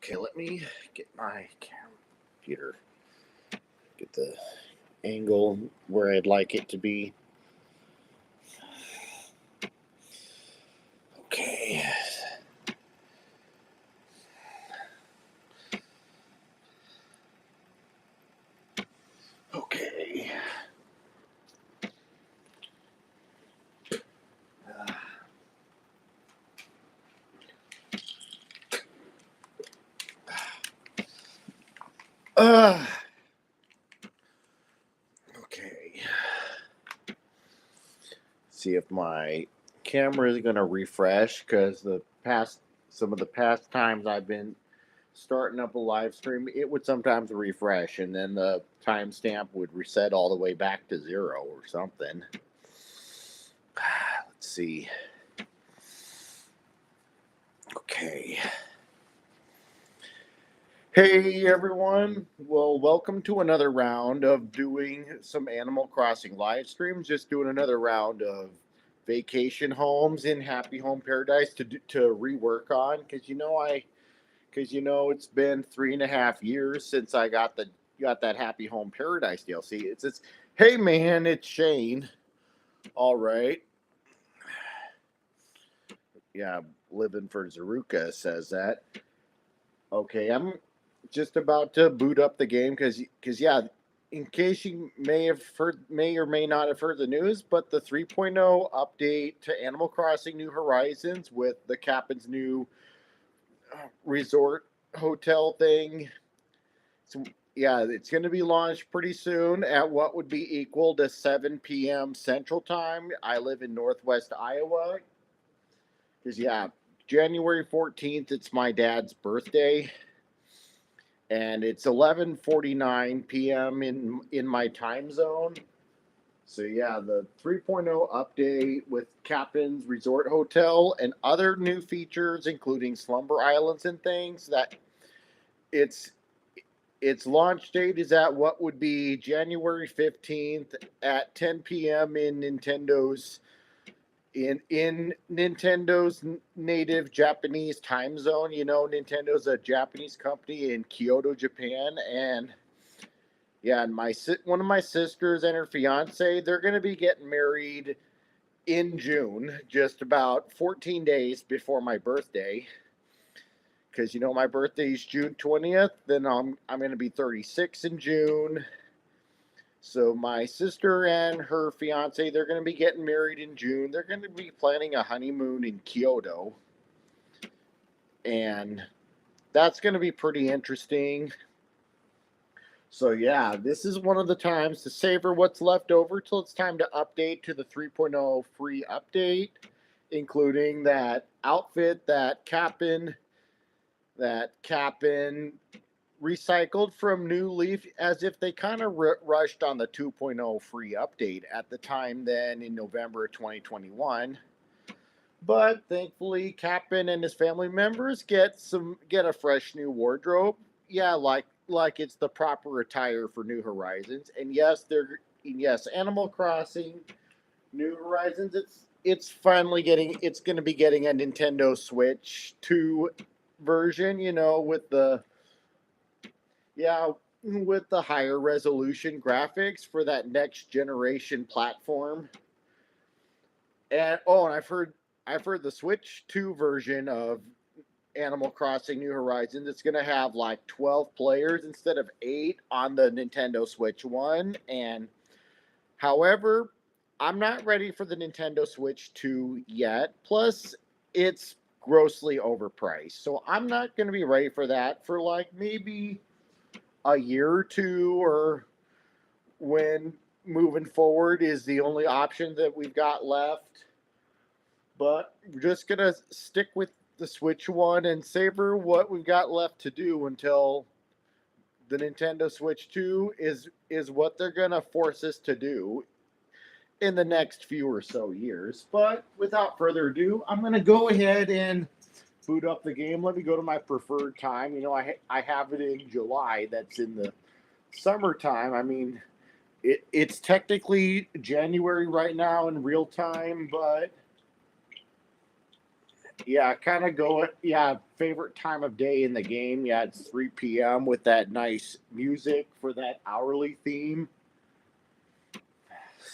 Okay, let me get my computer, get the angle where I'd like it to be. Okay. Okay. Uh, okay. See if my camera is going to refresh, because some of the past times I've been starting up a live stream, it would sometimes refresh and then the timestamp would reset all the way back to 0 or something. Let's see. Okay. Hey everyone. Well, welcome to another round of doing some Animal Crossing live streams. Just doing another round of vacation homes in Happy Home Paradise to rework on, because it's been 3.5 years since I got that Happy Home Paradise DLC. It's hey man, it's Shane. All right. Yeah, living for Zaruka says that. Okay, I'm just about to boot up the game because yeah, in case you may or may not have heard the news, but the 3.0 update to Animal Crossing New Horizons with the Captain's new resort hotel thing. So yeah, it's going to be launched pretty soon at what would be equal to 7 p.m. Central Time. I live in Northwest Iowa. Because yeah, January 14th, it's my dad's birthday. And it's 11:49 p.m. in my time zone. So yeah, the 3.0 update with Captain's Resort Hotel and other new features, including Slumber Islands and things, that its launch date is at what would be January 15th at 10 p.m. in Nintendo's native Japanese time zone. Nintendo's a Japanese company in Kyoto, Japan, and yeah, and one of my sisters and her fiance, they're going to be getting married in June, just about 14 days before my birthday. Because my birthday is June 20th, then I'm going to be 36 in June. So my sister and her fiance, they're going to be getting married in June. They're going to be planning a honeymoon in Kyoto. And that's going to be pretty interesting. So yeah, this is one of the times to savor what's left over till it's time to update to the 3.0 free update, including that outfit that Cap'n recycled from New Leaf, as if they kind of rushed on the 2.0 free update at the time then in November of 2021. But thankfully, Cap'n and his family members get a fresh new wardrobe. Yeah, like it's the proper attire for New Horizons. And yes, Animal Crossing New Horizons, it's finally going to be getting a Nintendo Switch 2 version, with the higher resolution graphics for that next generation platform. And I've heard the Switch 2 version of Animal Crossing New Horizons, it's going to have like 12 players instead of 8 on the Nintendo Switch 1. And however, I'm not ready for the Nintendo Switch 2 yet. Plus, it's grossly overpriced. So I'm not going to be ready for that for like maybe a year or two, or when moving forward is the only option that we've got left. But we're just going to stick with the Switch 1 and savor what we've got left to do until the Nintendo Switch 2 is what they're going to force us to do in the next few or so years. But without further ado, I'm going to go ahead and boot up the game. Let me go to my preferred time. I have it in July. That's in the summertime. I mean, it's technically January right now in real time, but Yeah, kind of go. Yeah, favorite time of day in the game. Yeah, it's 3 p.m. with that nice music for that hourly theme.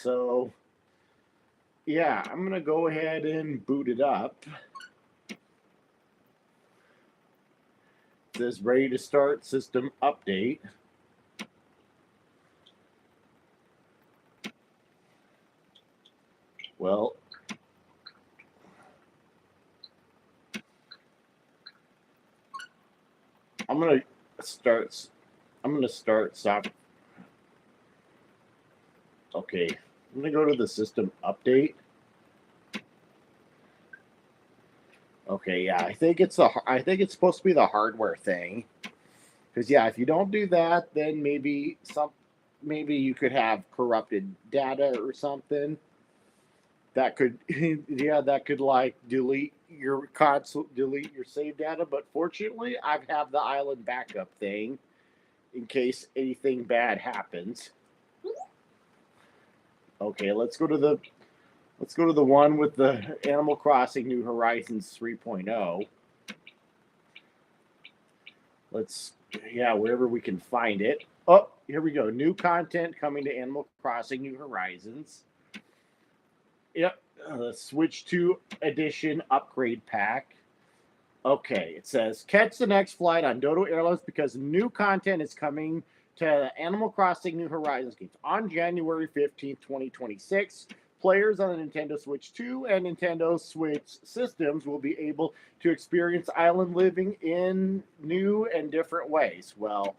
So, yeah, I'm going to go ahead and boot it up. It says ready to start system update. Well, I'm going to start. I'm going to start soft. Okay, I'm going to go to the system update. Okay, yeah, I think it's supposed to be the hardware thing. Because yeah, if you don't do that, then maybe you could have corrupted data or something. That could that could like delete your console, delete your save data. But fortunately, I have the island backup thing in case anything bad happens. Okay, let's go to the one with the Animal Crossing New Horizons 3.0. Wherever we can find it. Oh, here we go. New content coming to Animal Crossing New Horizons. Yep. Switch to edition upgrade pack. Okay, it says catch the next flight on Dodo Airlines because new content is coming to Animal Crossing New Horizons games on January 15th, 2026. Players on the Nintendo Switch 2 and Nintendo Switch systems will be able to experience island living in new and different ways. Well,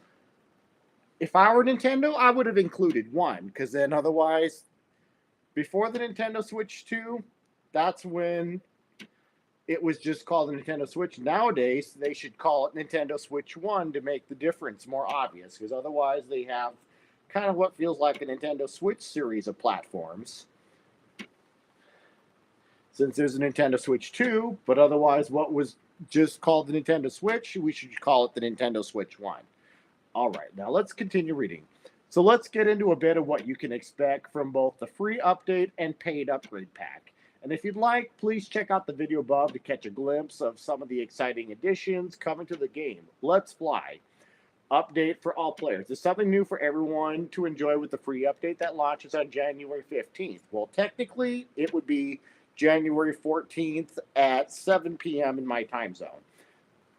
if I were Nintendo, I would have included one because then otherwise, before the Nintendo Switch 2, that's when it was just called the Nintendo Switch. Nowadays, they should call it Nintendo Switch 1 to make the difference more obvious because otherwise they have kind of what feels like a Nintendo Switch series of platforms. Since there's a Nintendo Switch 2, but otherwise what was just called the Nintendo Switch, we should call it the Nintendo Switch 1. All right, now let's continue reading. So let's get into a bit of what you can expect from both the free update and paid upgrade pack. And if you'd like, please check out the video above to catch a glimpse of some of the exciting additions coming to the game. Let's fly. Update for all players. There's something new for everyone to enjoy with the free update that launches on January 15th. Well, technically, it would be January 14th at 7 p.m. in my time zone.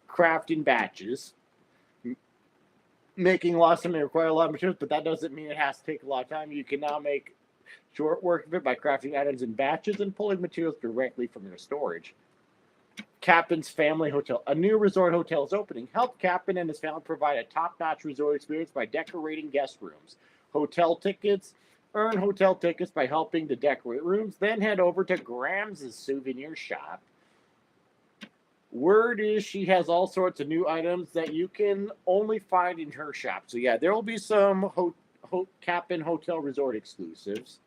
Crafting batches. Making lots may require a lot of materials, but that doesn't mean it has to take a lot of time. You can now make short work of it by crafting items in batches and pulling materials directly from your storage. Captain's Family Hotel. A new resort hotel is opening. Help Captain and his family provide a top-notch resort experience by decorating guest rooms. Hotel tickets. Earn hotel tickets by helping to decorate rooms. Then head over to Grams' souvenir shop. Word is she has all sorts of new items that you can only find in her shop. So yeah, there will be some Captain Hotel Resort exclusives.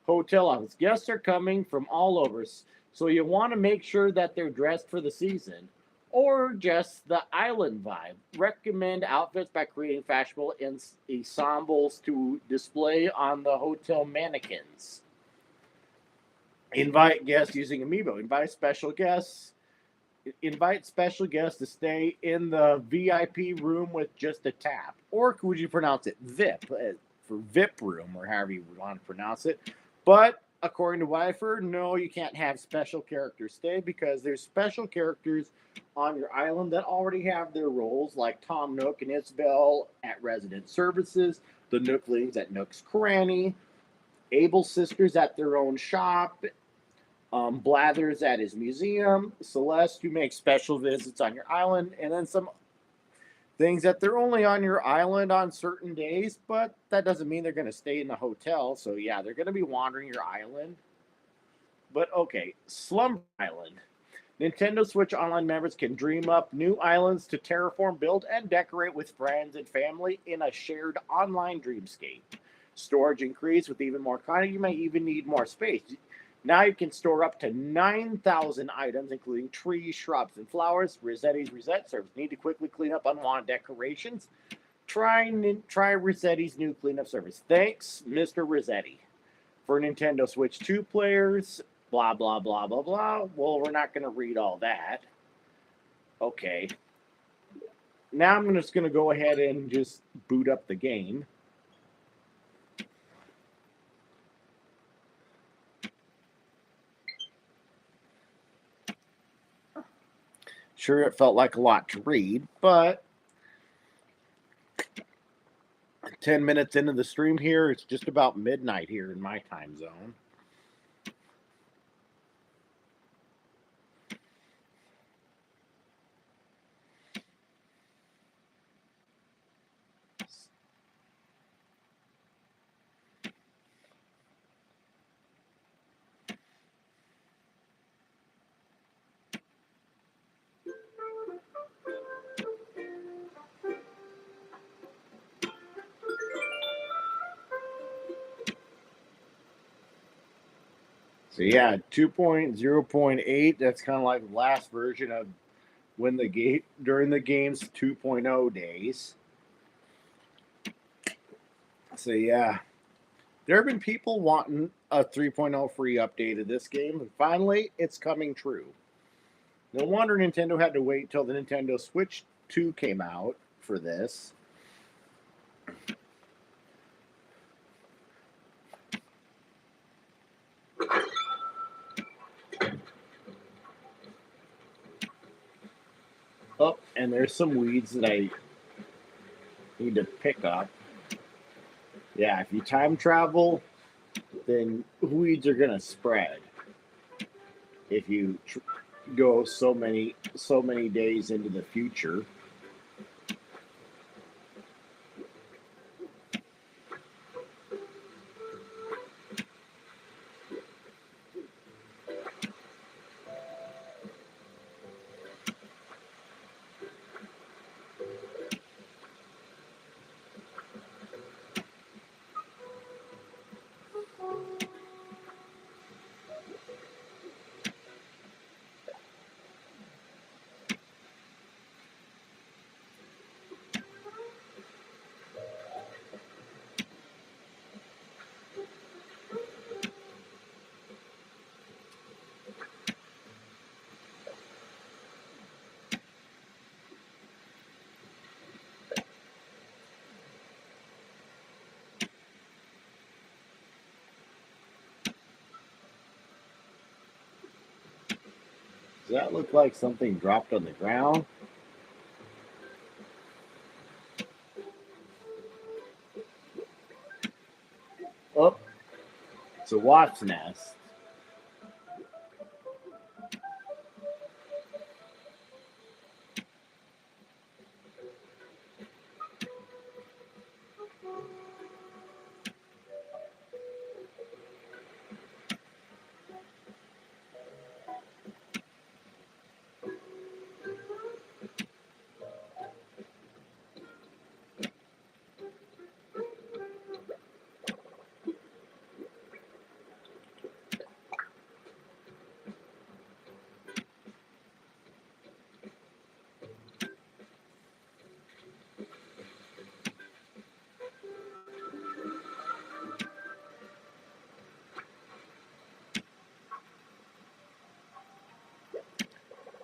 Hotel office. Guests are coming from all over, so you want to make sure that they're dressed for the season or just the island vibe. Recommend outfits by creating fashionable ensembles to display on the hotel mannequins. Invite guests using Amiibo. Invite special guests to stay in the VIP room with just a tap. Or would you pronounce it VIP for VIP room or however you want to pronounce it. But according to Wifer, no, you can't have special characters stay because there's special characters on your island that already have their roles, like Tom Nook and Isabel at Resident Services, the Nooklings at Nook's Cranny, Abel sisters at their own shop, Blathers at his museum, Celeste who makes special visits on your island, and then some things that they're only on your island on certain days, but that doesn't mean they're going to stay in the hotel. So yeah, they're going to be wandering your island. But okay, Slumber Island. Nintendo Switch Online members can dream up new islands to terraform, build, and decorate with friends and family in a shared online dreamscape. Storage increased with even more content. You may even need more space. Now you can store up to 9,000 items, including trees, shrubs, and flowers. Rossetti's Reset Service. Need to quickly clean up unwanted decorations? Try Rossetti's new cleanup service. Thanks, Mr. Rossetti. For Nintendo Switch 2 players, blah, blah, blah, blah, blah. Well, we're not going to read all that. Okay. Now I'm just going to go ahead and just boot up the game. Sure, it felt like a lot to read, but 10 minutes into the stream here, it's just about midnight here in my time zone. So yeah, 2.0.8, that's kind of like the last version of when the game during the game's 2.0 days. So yeah, there have been people wanting a 3.0 free update of this game, and finally it's coming true. No wonder Nintendo had to wait till the Nintendo Switch 2 came out for this. Oh, and there's some weeds that I need to pick up. Yeah, if you time travel, then weeds are gonna spread. If you go so many days into the future. Does that look like something dropped on the ground? Oh, it's a wasp's nest.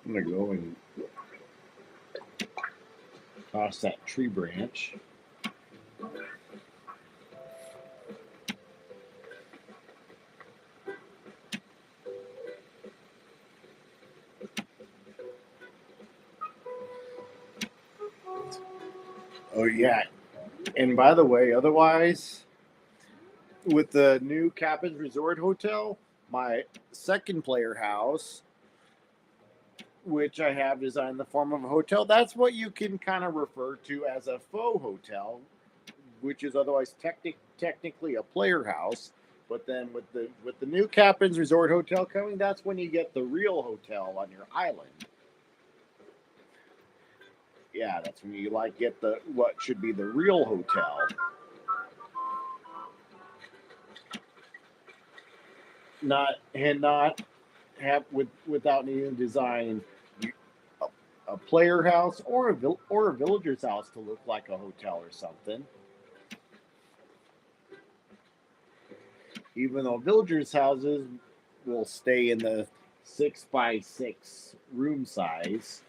I'm gonna go and toss that tree branch. Oh yeah, and by the way, otherwise, with the new Captain's Resort Hotel, my second player house, which I have designed in the form of a hotel, that's what you can kind of refer to as a faux hotel, which is otherwise technically a player house. But then with the new Captain's Resort Hotel coming, that's when you get the real hotel on your island. Yeah, that's when you like get the what should be the real hotel. Not have without needing to design a player house or a villager's house to look like a hotel or something. Even though villagers' houses will stay in the 6x6 room size.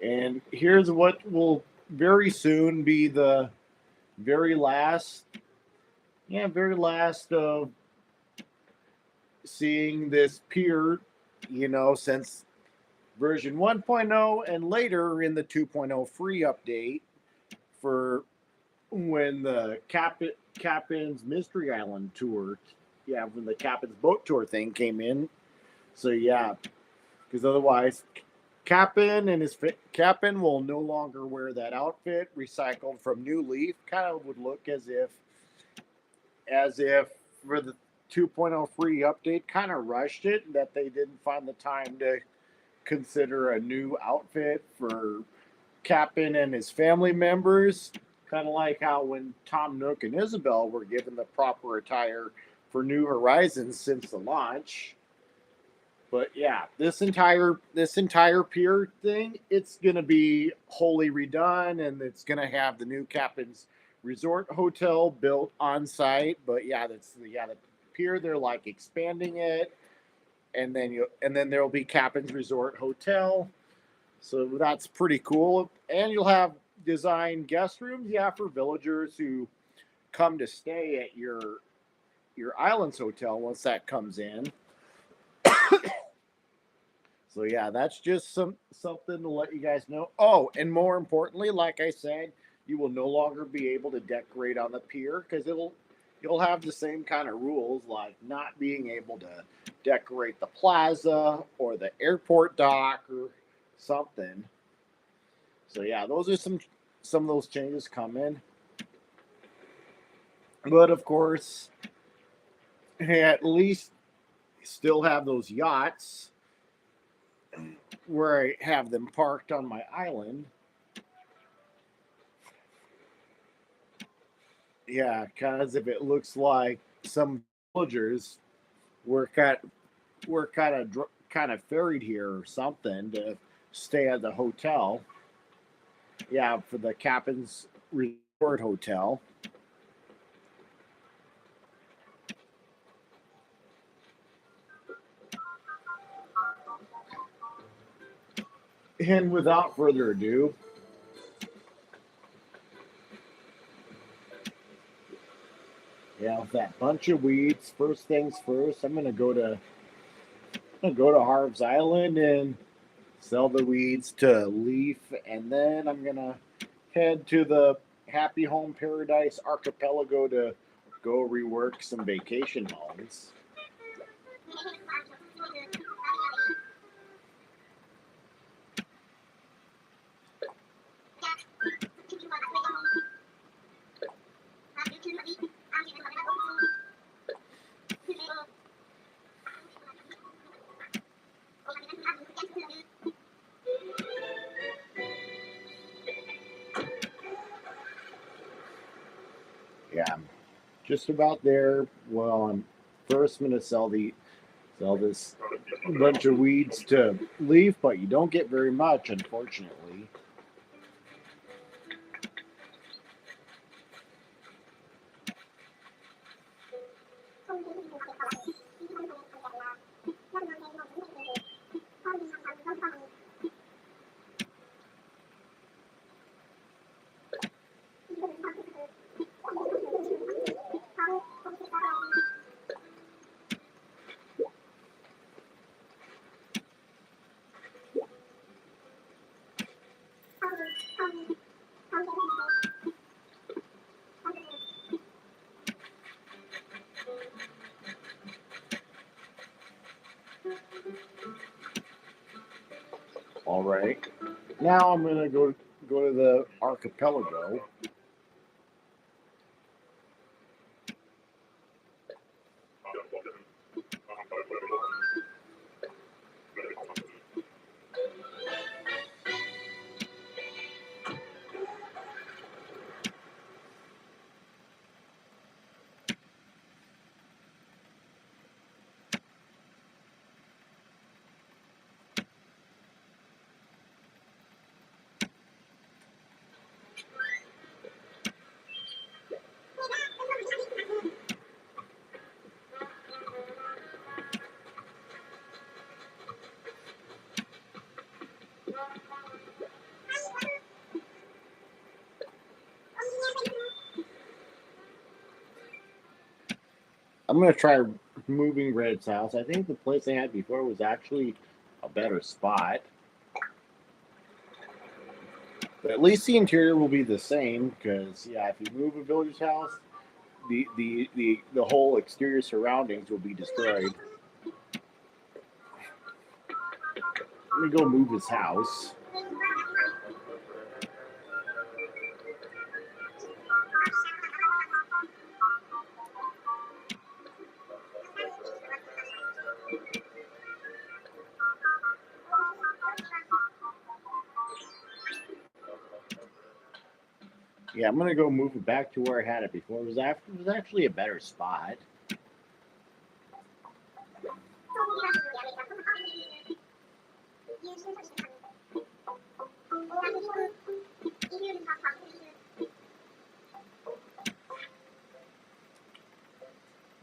And here's what will very soon be the very last of seeing this pier, since version 1.0 and later in the 2.0 free update for when the Captain's Mystery Island tour, when the Captain's Boat Tour thing came in. So because otherwise Captain will no longer wear that outfit recycled from New Leaf. Kind of would look as if for the 2.0 free update kind of rushed it, that they didn't find the time to consider a new outfit for Captain and his family members. Kind of like how when Tom Nook and Isabel were given the proper attire for New Horizons since the launch. But this entire pier thing, it's gonna be wholly redone, and it's gonna have the new Captain's Resort Hotel built on site. But the pier, they're like expanding it, and then there'll be Captain's Resort Hotel. So that's pretty cool. And you'll have designed guest rooms, for villagers who come to stay at your Islands Hotel once that comes in. So that's just something to let you guys know. Oh, and more importantly, like I said, you will no longer be able to decorate on the pier because you'll have the same kind of rules, like not being able to decorate the plaza or the airport dock or something. So those are some of those changes coming. But of course, at least still have those yachts where I have them parked on my island. Because if it looks like some villagers were kind of ferried here or something to stay at the hotel. For the Captain's Resort Hotel. And without further ado, with that bunch of weeds, first things first, I'm gonna go to Harv's Island and sell the weeds to Leaf, and then I'm gonna head to the Happy Home Paradise Archipelago to go rework some vacation homes. I'm just about there. Well, I'm going to sell this bunch of weeds to Leaf, but you don't get very much, unfortunately. All right. Now I'm going to go to the archipelago. I'm gonna try moving Red's house. I think the place I had before was actually a better spot. But at least the interior will be the same, because yeah, if you move a villager's house, the whole exterior surroundings will be destroyed. Let me go move his house. Yeah, I'm gonna go move it back to where I had it before. It was actually a better spot.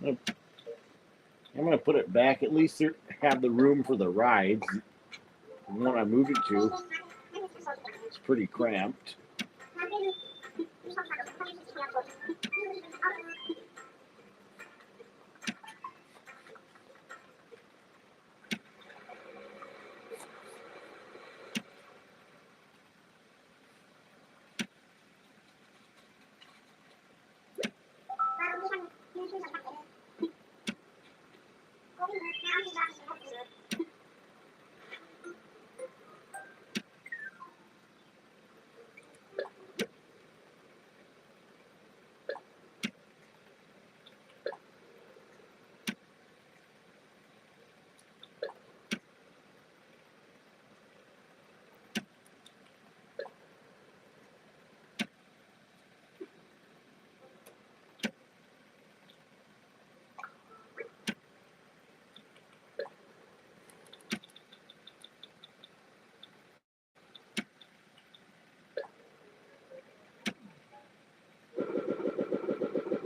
I'm gonna put it back. At least have the room for the rides. The one I move it to, it's pretty cramped.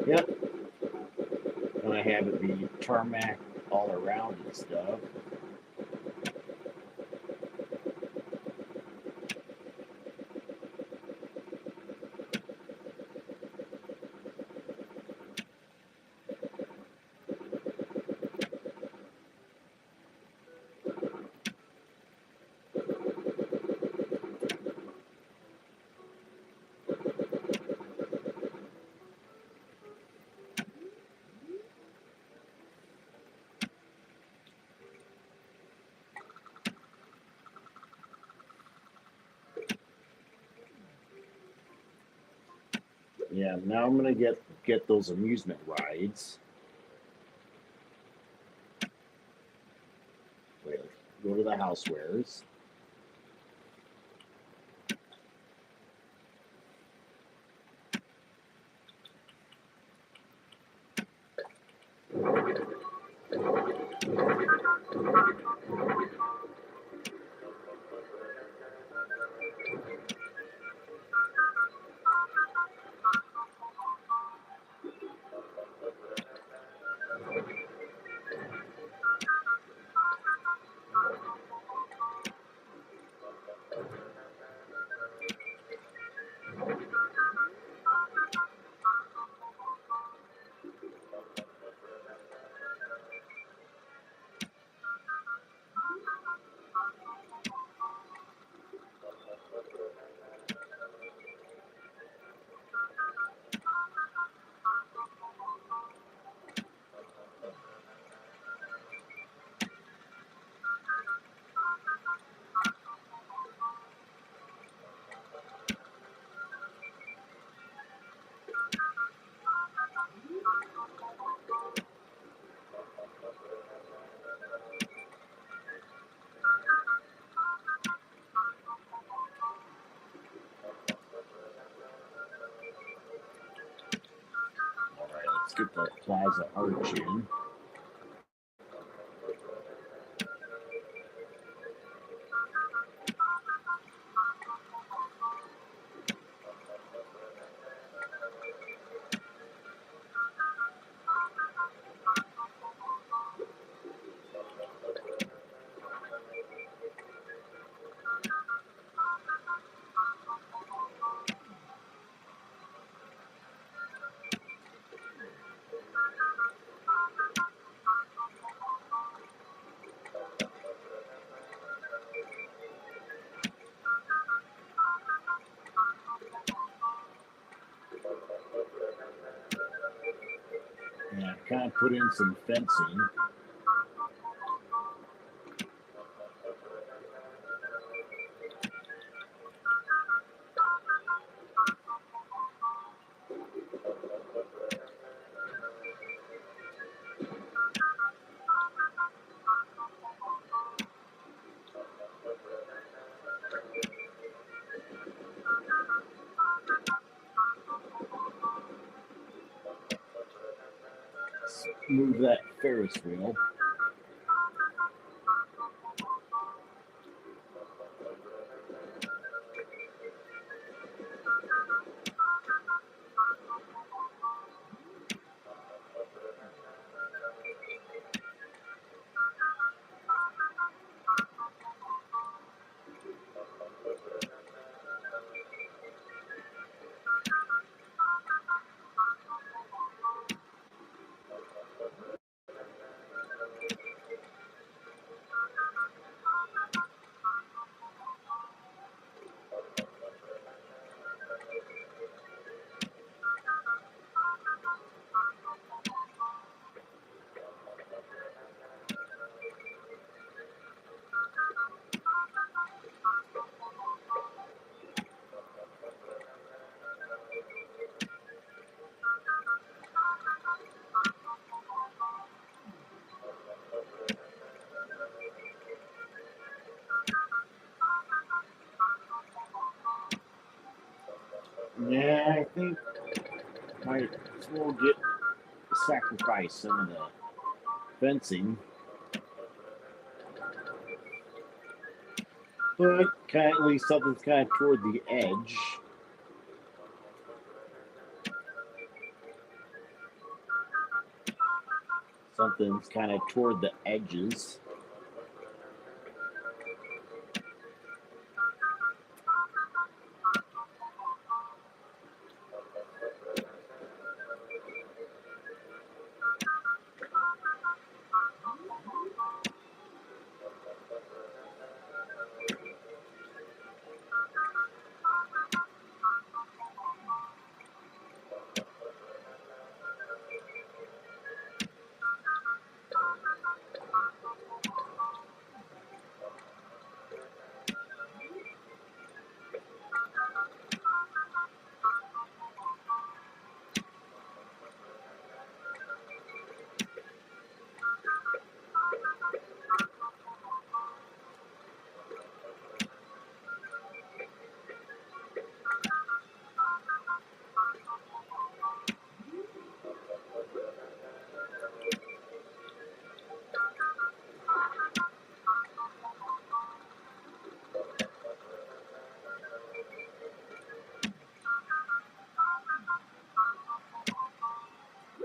Yep. And I have it be tarmac all around and stuff. Yeah, now I'm gonna get those amusement rides. Wait, go to the housewares. All right, let's get the Plaza Arch in. kind of put in some fencing. Move that Ferris wheel. Yeah, I think might as well sacrifice some of the fencing. But at least something's kind of toward the edge. Something's kind of toward the edges.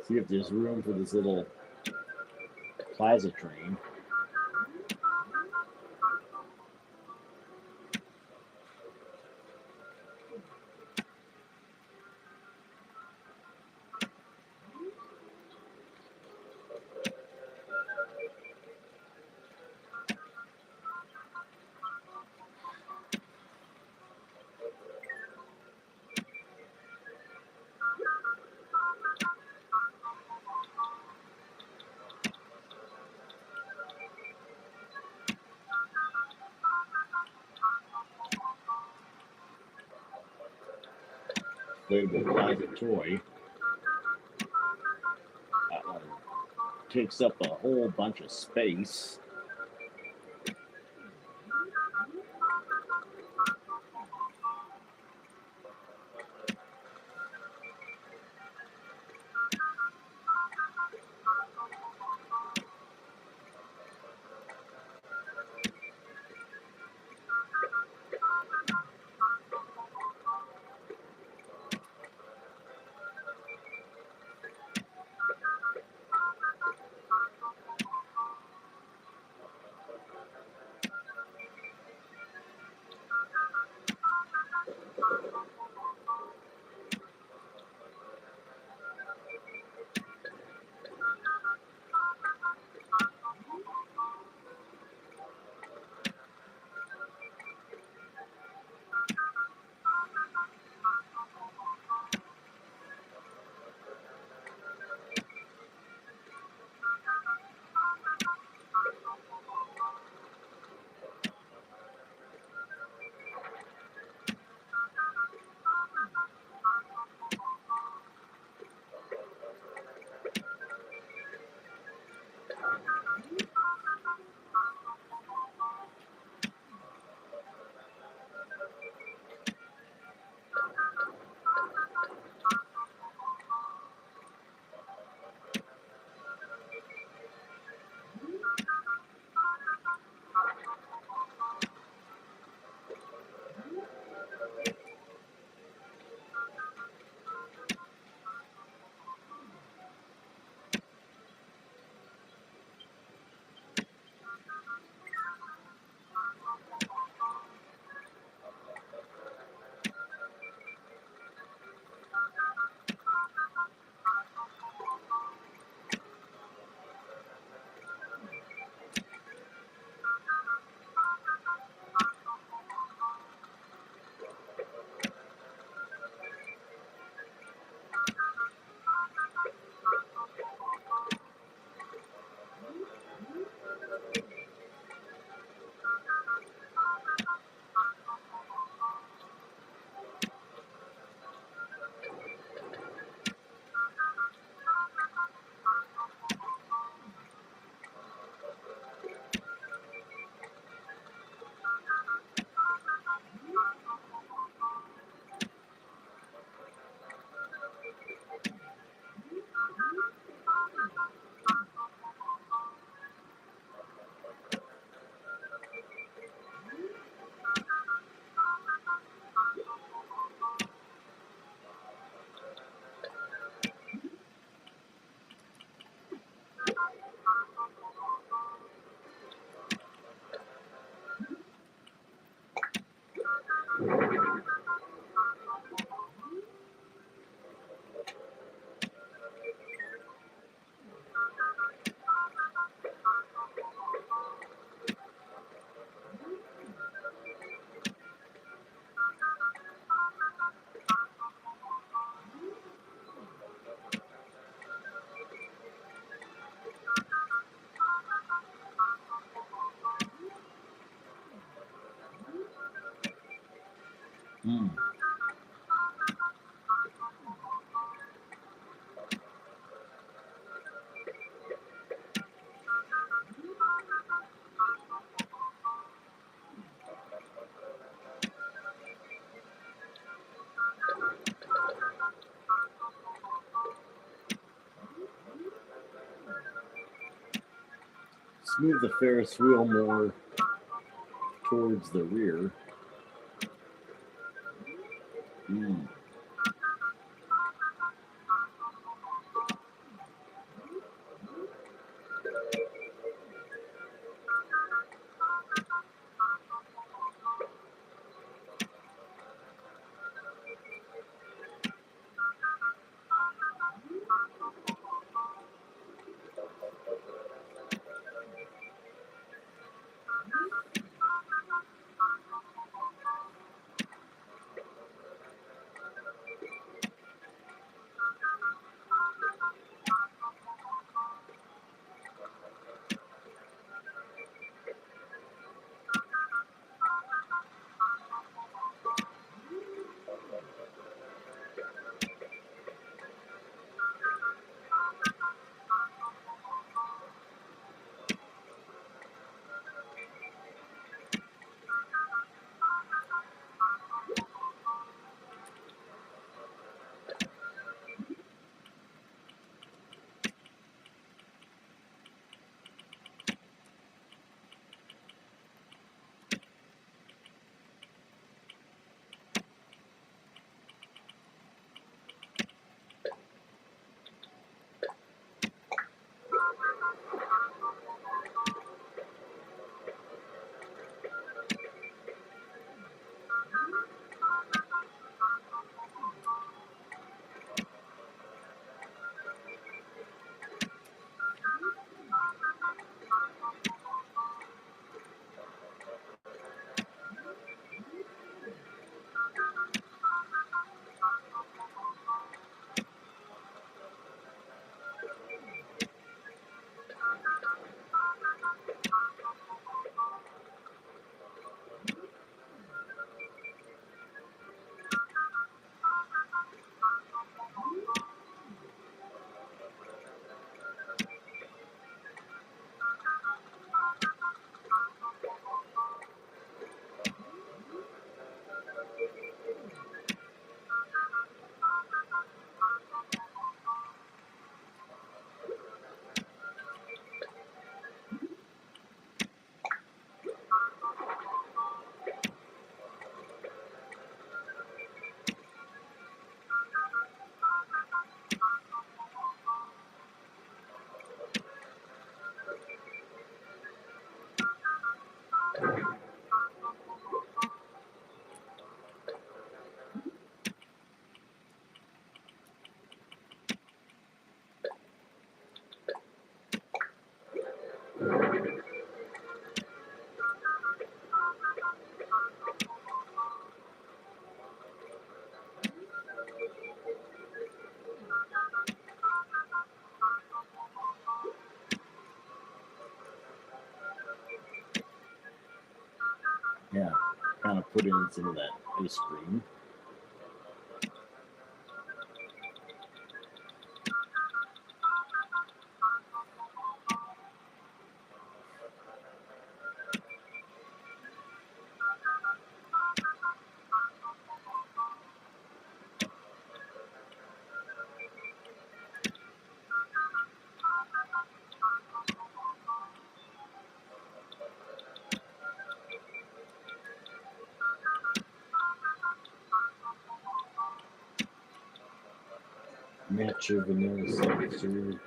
See if there's room for this little plaza train. Playable Plaza toy. That one takes up a whole bunch of space. Hmm. Move the Ferris wheel more towards the rear. Mm. Yeah, kind of put in some of that ice cream. Matcha vanilla seltzer,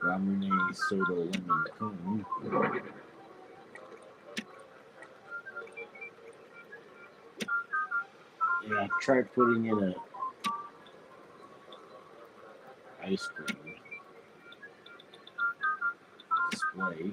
Ramune soda lemon cone. Yeah, try putting in a ice cream display.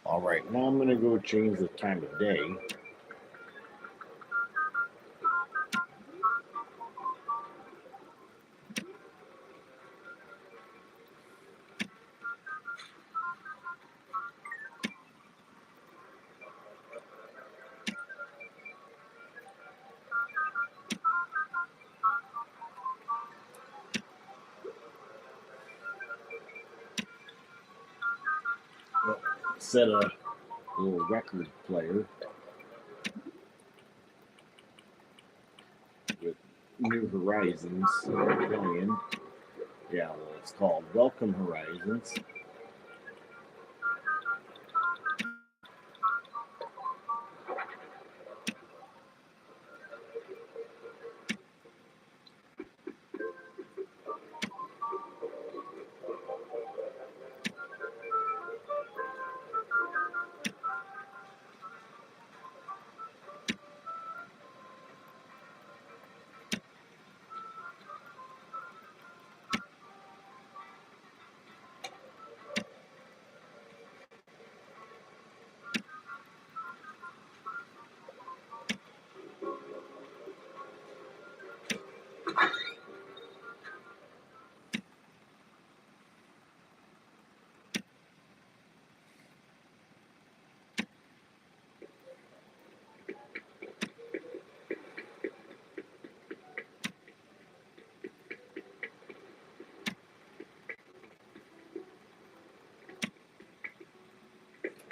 All right, now I'm going to go change the time of day. Set a little record player with New Horizons playing. Yeah, well, it's called Welcome Horizons.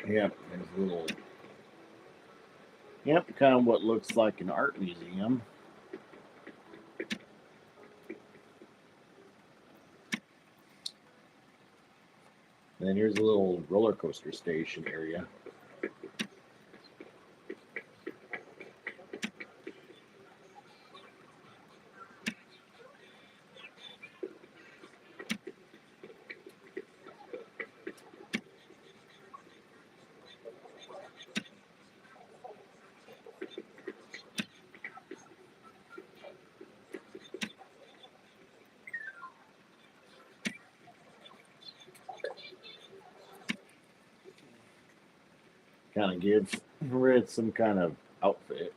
Yep, there's a little. Yep, kind of what looks like an art museum. And then here's a little roller coaster station area. Kind of gives Red some kind of outfit.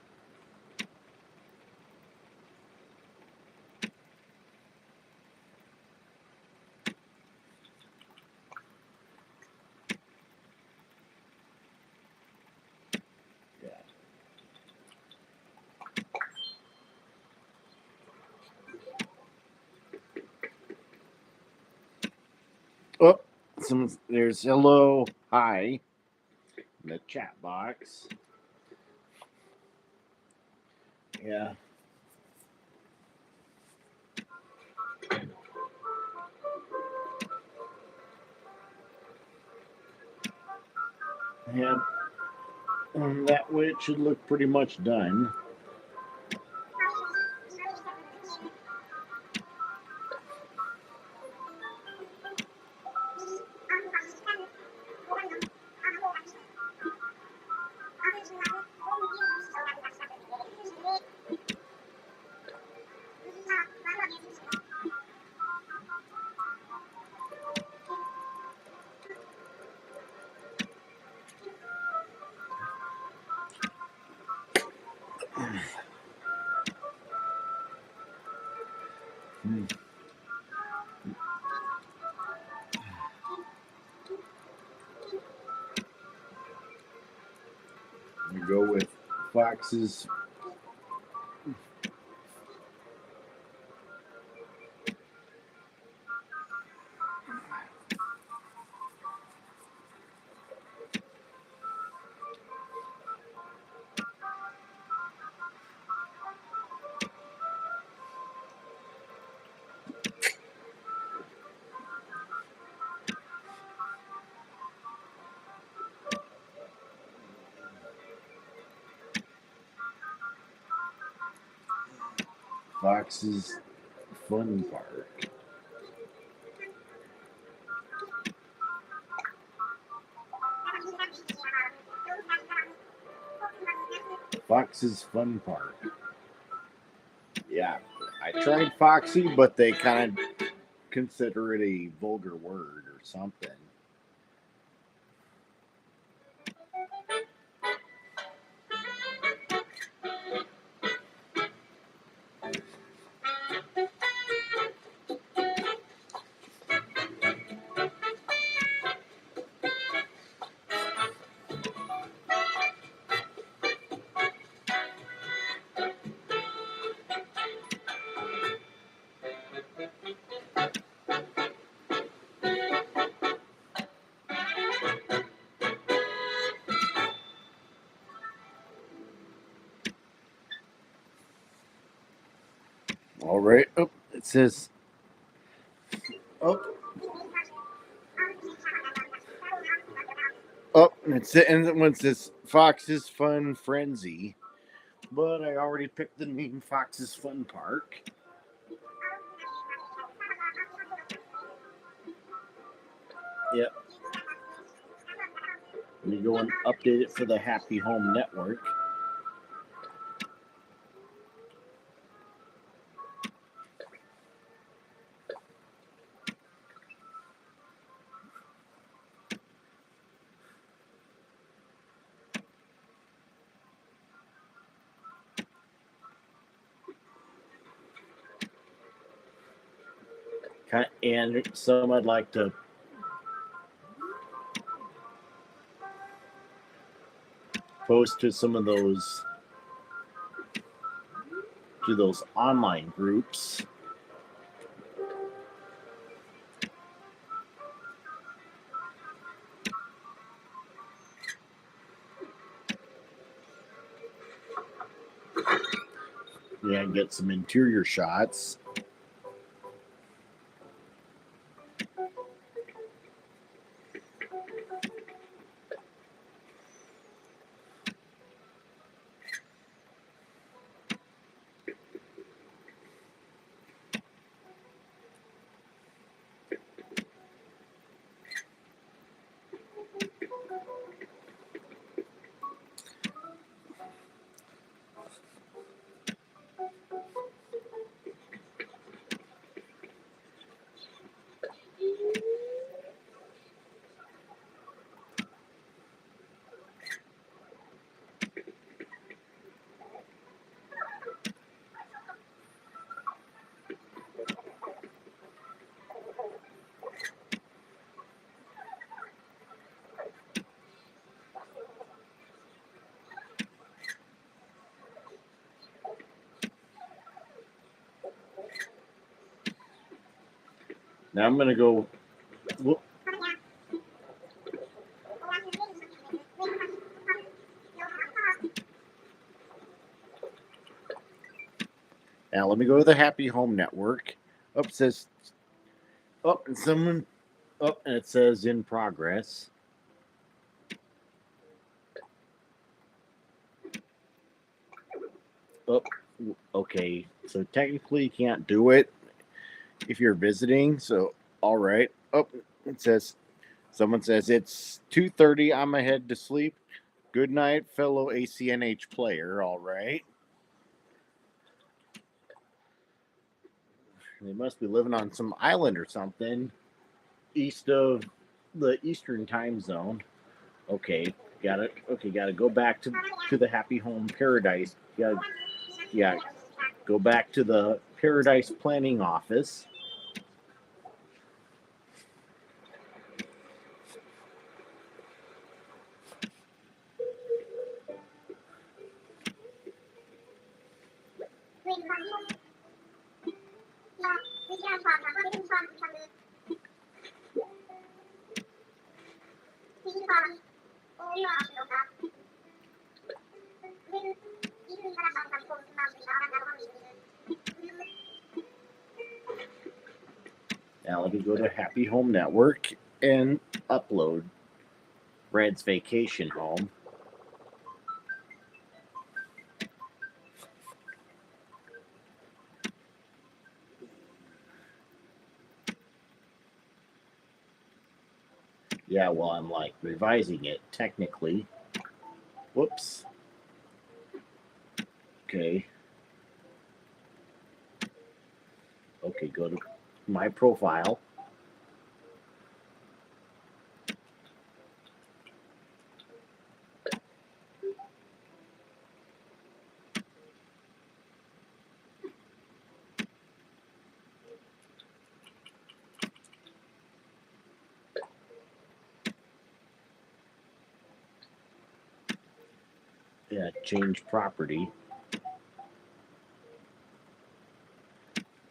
Yeah. Oh, there's hello, hi, in the chat box. Yeah. And that way it should look pretty much done. We go with Fox's Fun Park. Fox's Fun Park. Yeah, I tried Foxy, but they kind of consider it a vulgar word or something. All right. Oh, it says. Oh. Oh, and it says Fox's Fun Frenzy, but I already picked the name Fox's Fun Park. Yep. Let me go and update it for the Happy Home Network. And some I'd like to post to some of those online groups. Yeah, get some interior shots. Now I'm going to go. Whoop. Now let me go to the Happy Home Network. Up it says, oh, and someone, oh, and it says in progress. Oh, okay. So technically you can't do it if you're visiting. So, all right. Oh, it says, someone says it's 2:30. I'm head to sleep. Good night, fellow ACNH player. All right. They must be living on some island or something east of the Eastern time zone. Okay, got it. Okay, got to go back to the Happy Home Paradise. Yeah, go back to the Paradise Planning Office. Now let me go to Happy Home Network and upload Brad's vacation home. Yeah, well, I'm like revising it technically. Whoops. Okay. Okay, go to my profile. Yeah, change property.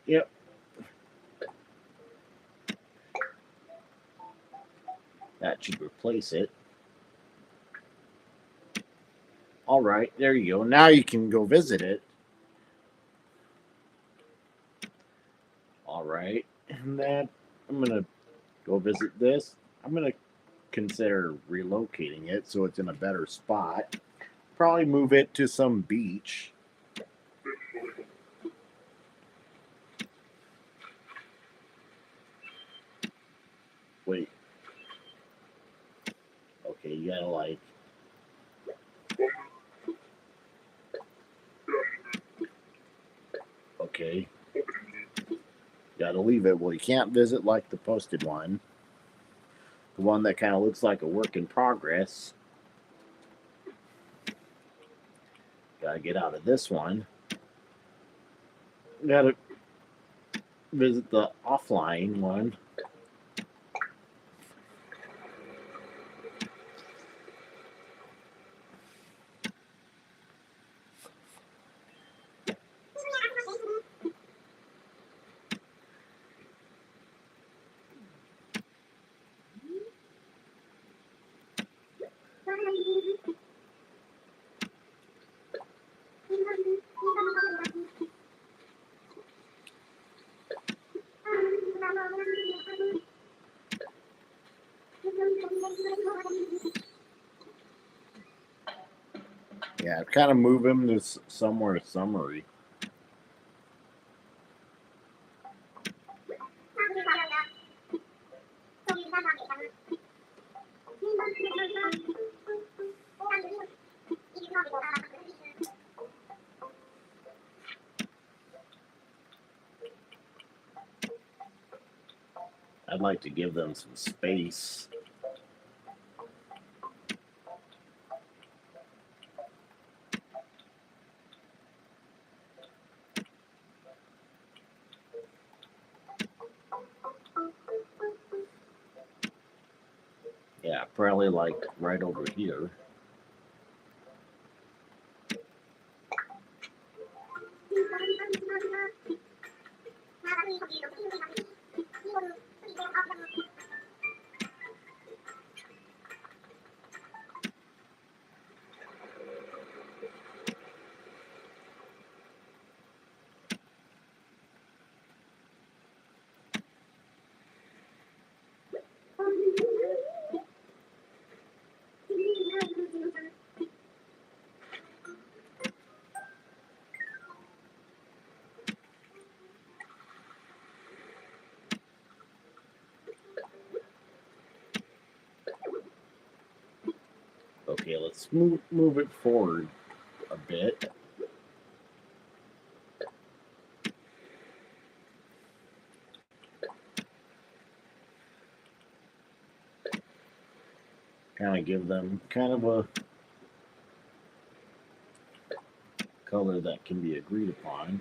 Yep. That should replace it. All right, there you go. Now you can go visit it. All right, and then I'm gonna go visit this. I'm gonna consider relocating it so it's in a better spot. Probably move it to some beach. Wait. Okay, you gotta like. Okay. Gotta leave it. Well, you can't visit like the posted one. The one that kind of looks like a work in progress. Gotta get out of this one. Gotta visit the offline one. Yeah, kind of move him to somewhere summary. I'd like to give them some space. Yeah, probably like right over here. Okay, let's move it forward a bit. Kind of give them kind of a color that can be agreed upon.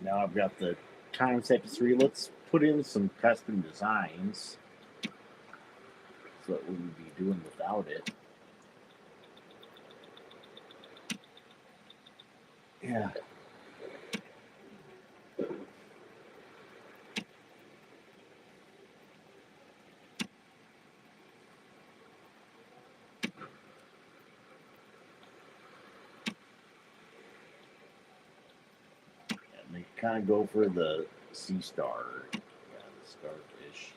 Now I've got the time set to 3. Let's put in some custom designs. That's what we would be doing without it. Yeah. And they kind of go for the sea star. Yeah, the starfish.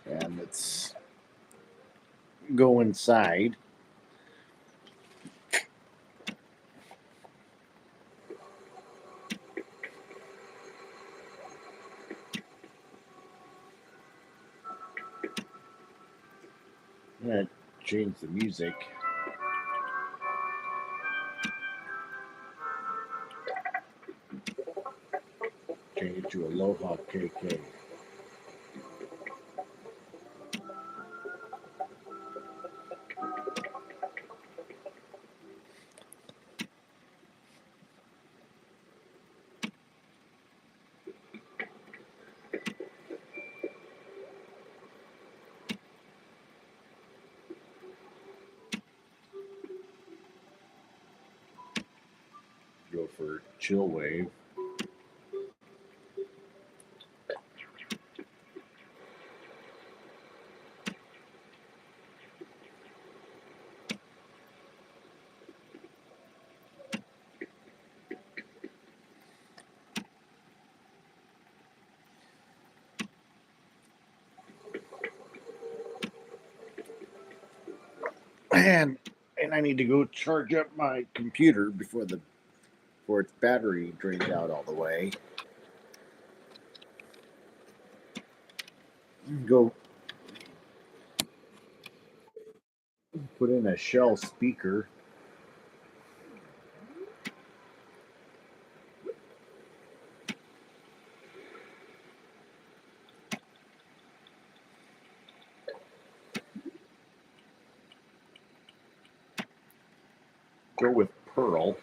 And let's go inside. I'm going to change the music. Change it to Aloha KK. Go for chill wave. And I need to go charge up my computer before its battery drains out all the way. Go put in a shell speaker. Go with Pearl.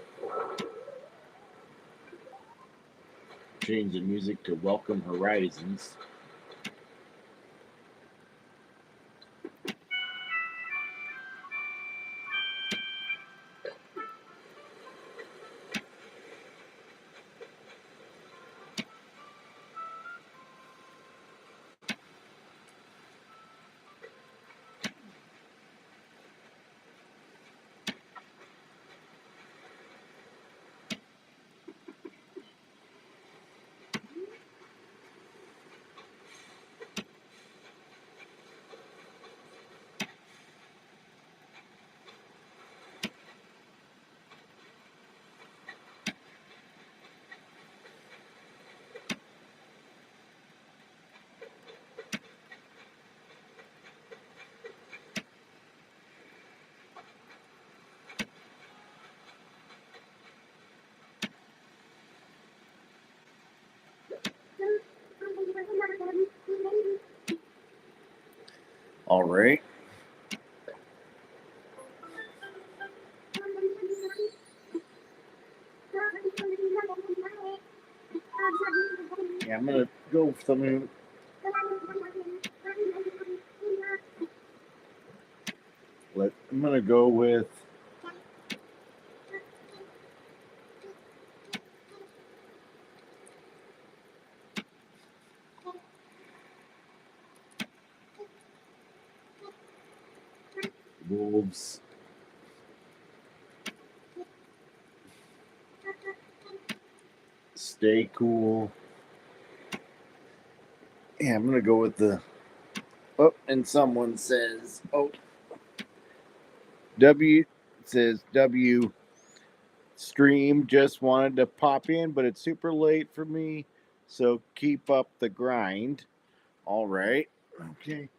Change the music to Welcome Horizons. right. Yeah, I'm gonna go with something. I'm gonna go with wolves. Stay cool. Yeah, I'm gonna go with the. Oh, and someone says, "Oh, W says W stream just wanted to pop in, but it's super late for me. So keep up the grind." All right. Okay.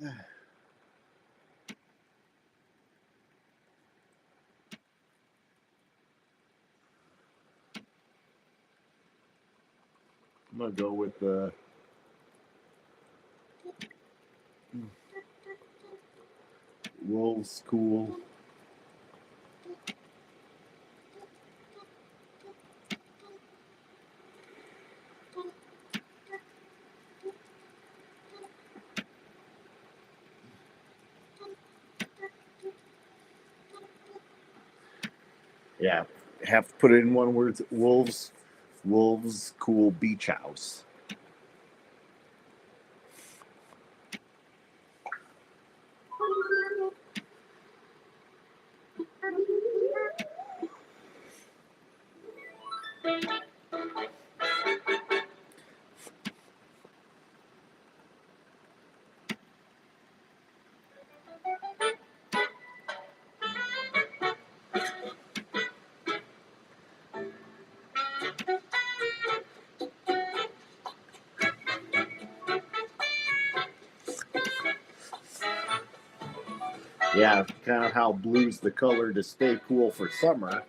I'm gonna go with the wolves. Cool. Yeah, have to put it in one word. Wolves. Wolves. Cool beach house. Yeah, kind of how blue's the color to stay cool for summer.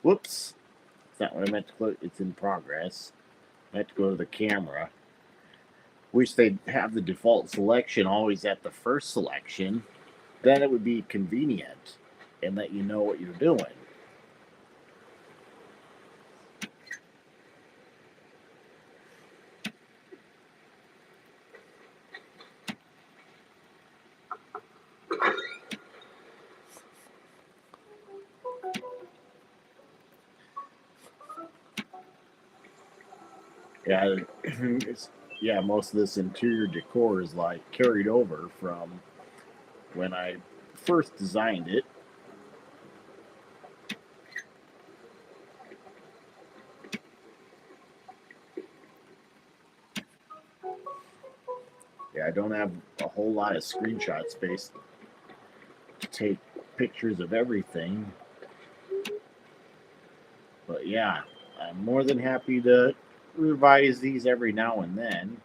Whoops. That's not what I meant to put. It's in progress. I had to go to the camera. Wish they'd have the default selection always at the first selection. Then it would be convenient and let you know what you're doing. Yeah, yeah. Most of this interior decor is like carried over from when I first designed it. Yeah, I don't have a whole lot of screenshot space to take pictures of everything. But yeah, I'm more than happy to revise these every now and then.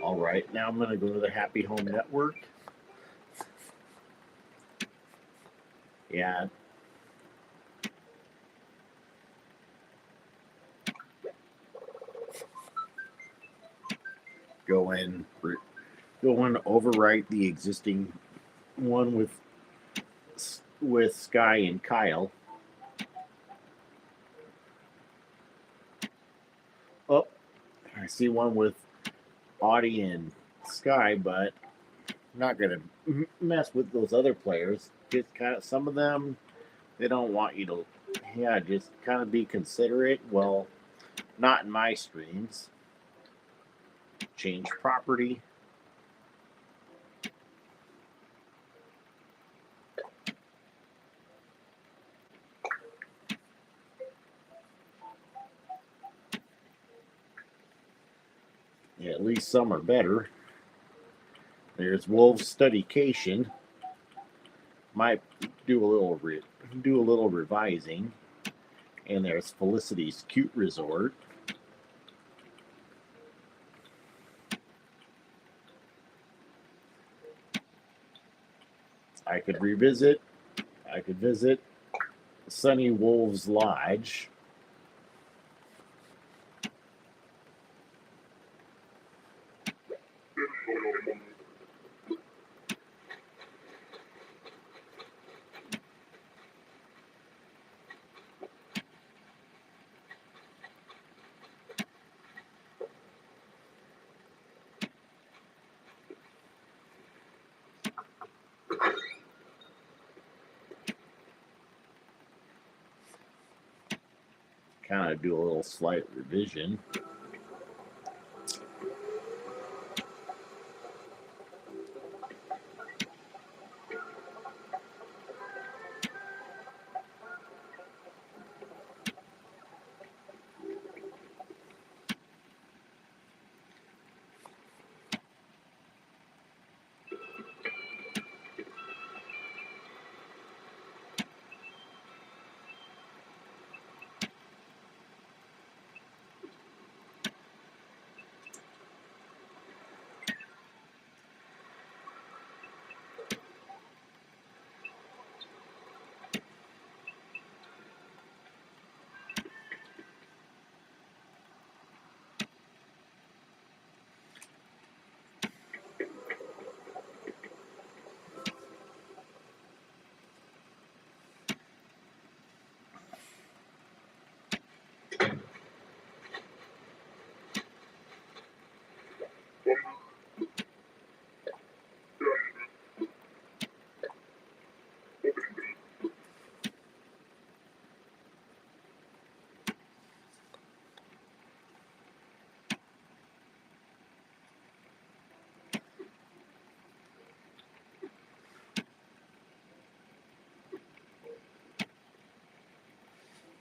All right, now I'm going to go to the Happy Home Network. Yeah. Go in, overwrite the existing one with Sky and Kyle. Oh, I see one with Audie and Sky, but I'm not gonna mess with those other players. Just kind of some of them, they don't want you to. Yeah, just kind of be considerate. Well, not in my streams. Change property. Yeah, at least some are better. There's Wolves Studycation. Might do a little revising. And there's Felicity's Cute Resort. I could visit Sunny Wolves Lodge. Kind of do a little slight revision.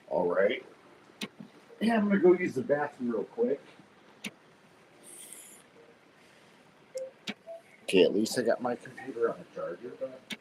All right. Yeah, I'm gonna go use the bathroom real quick. Okay, at least I got my computer on a charger. But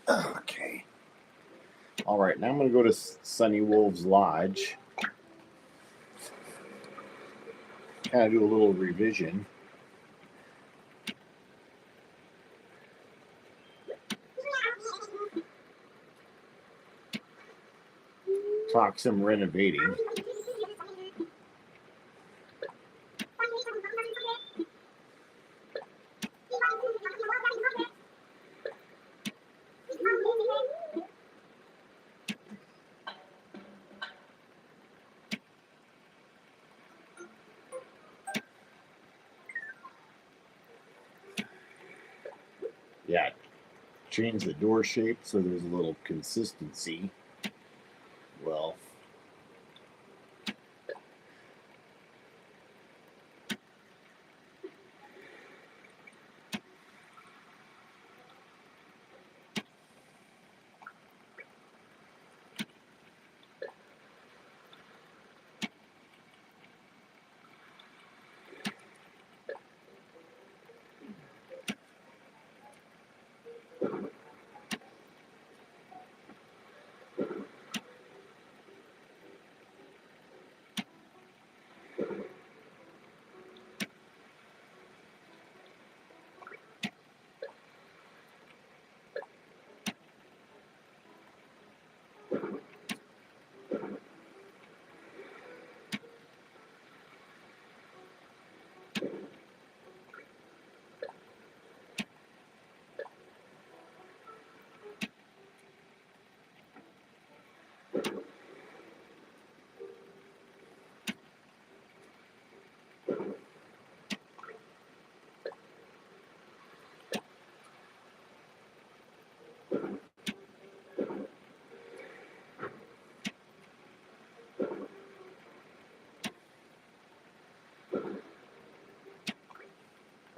Okay. All right, now I'm going to go to Sunny Wolves Lodge. Kind of do a little revision. Talk some renovating. Yeah, change the door shape so there's a little consistency. Well,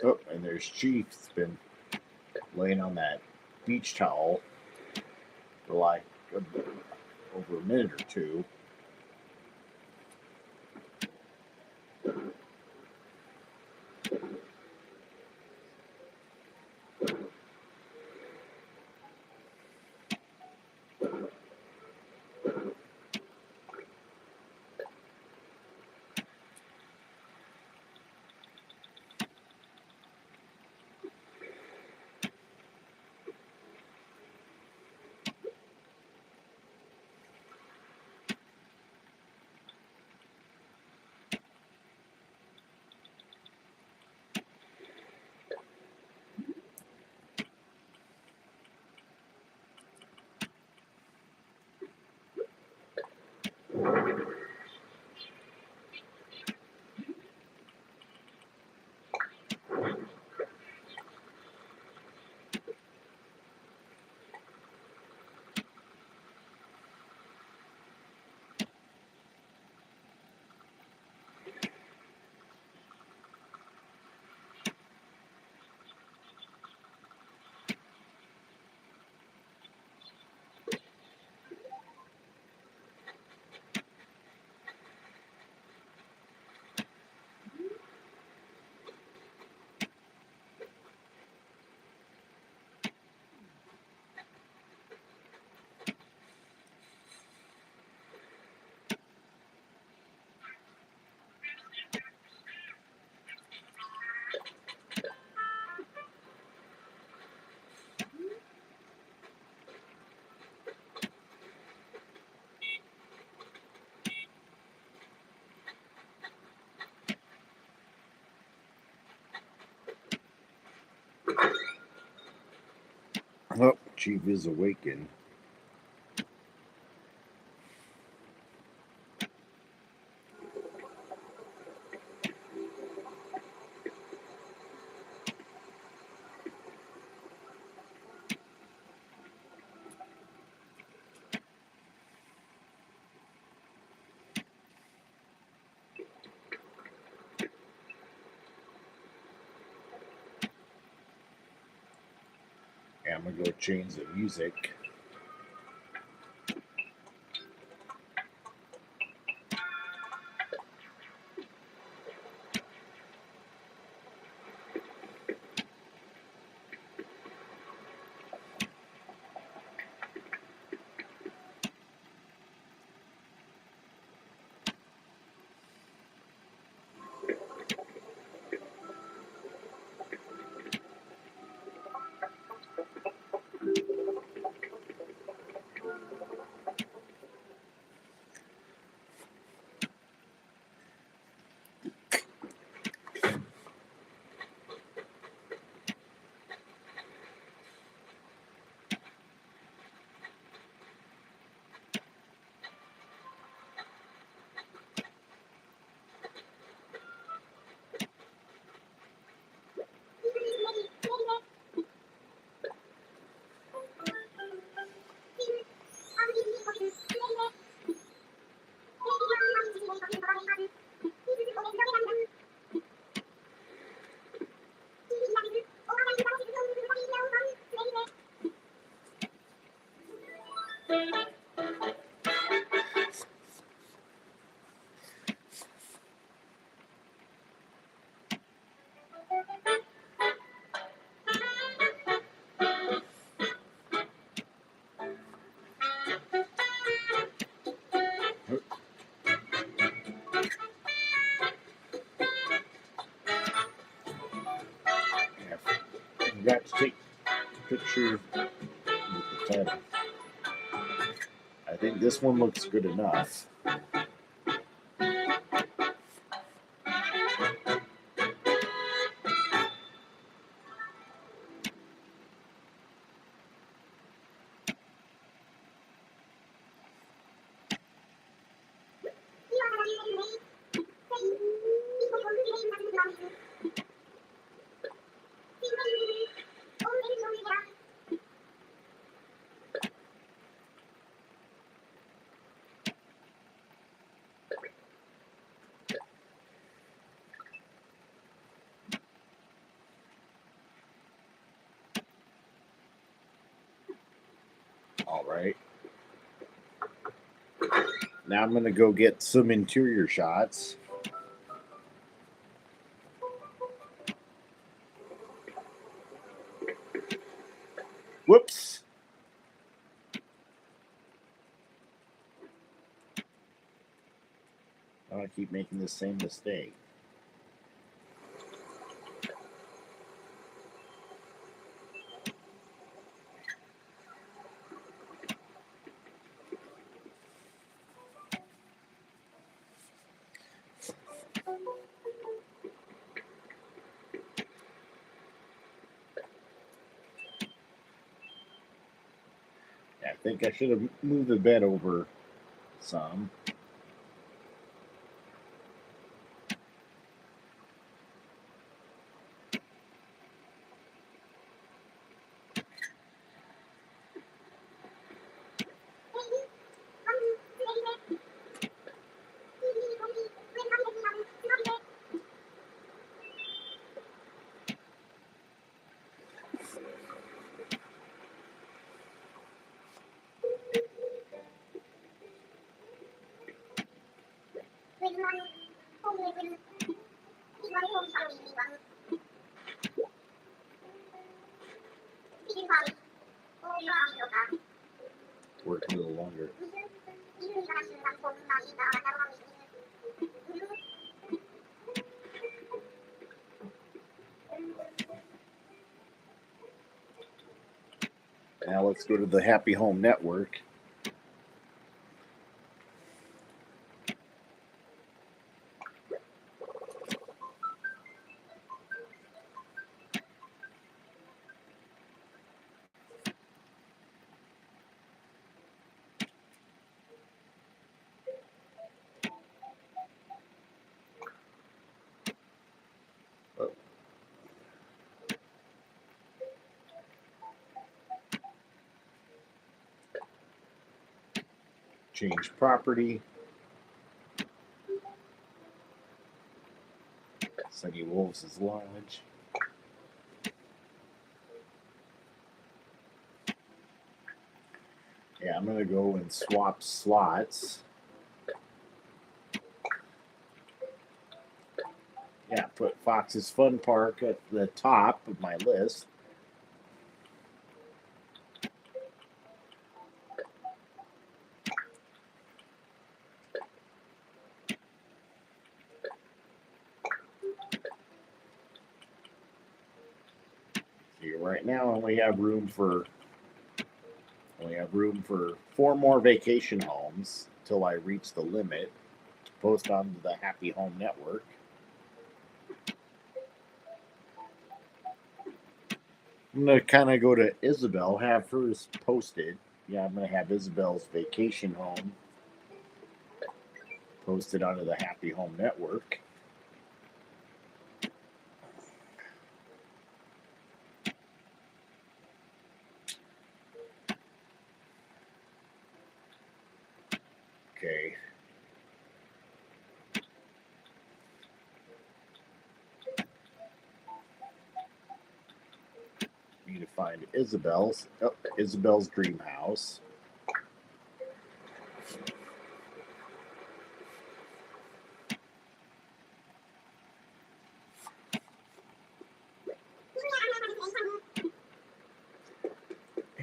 oh, and there's Chief's been laying on that beach towel for like over a minute or two. Oh, Chief is awakened. I'm gonna go change the music. picture with the title. I think this one looks good enough. All right. Now I'm going to go get some interior shots. Whoops. I keep making the same mistake. I think I should have moved the bed over some. Work a little longer. Now let's go to the Happy Home Network. Change property. Sunny Wolves' Lodge. Yeah, I'm going to go and swap slots. Yeah, put Fox's Fun Park at the top of my list. See, right now I only have room for 4 more vacation homes till I reach the limit to post on the Happy Home Network. I'm going to kind of go to Isabel, have hers posted. Yeah, I'm going to have Isabel's vacation home posted onto the Happy Home Network. Okay. Need to find Isabel's dream house.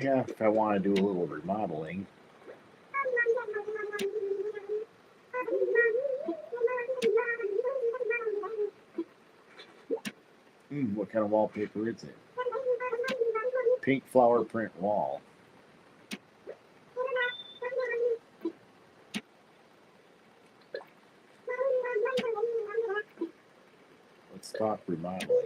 Yeah, if I want to do a little remodeling. What kind of wallpaper is it? pink flower print wall. Let's talk remodeling.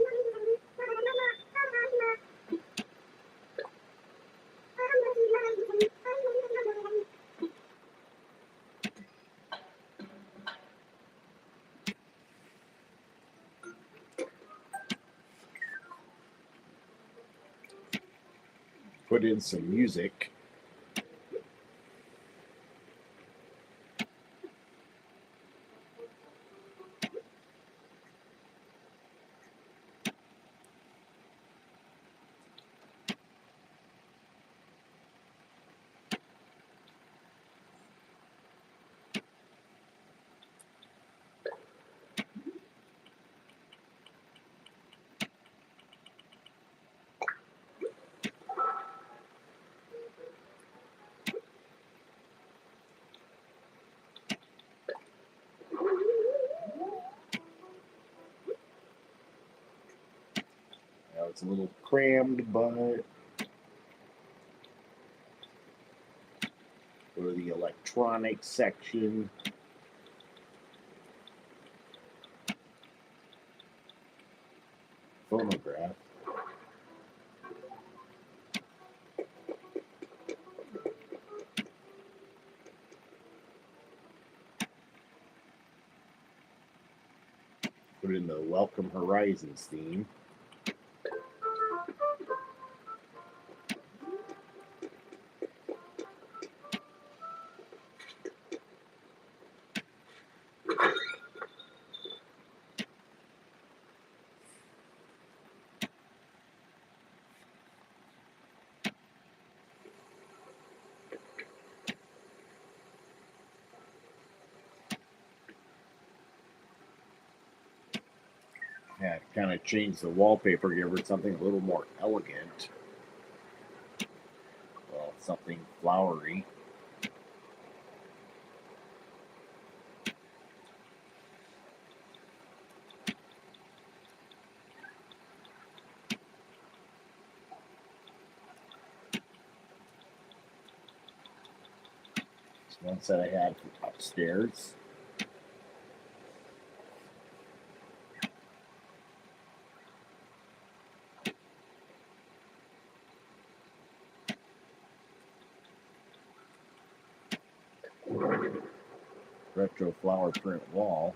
Put in some music. Now it's a little crammed, but go to the electronics section. Phonograph. Put in the Welcome Horizons theme. Yeah, kind of change the wallpaper, give it something a little more elegant. Well, something flowery. This one set I had from upstairs. Retro flower print wall.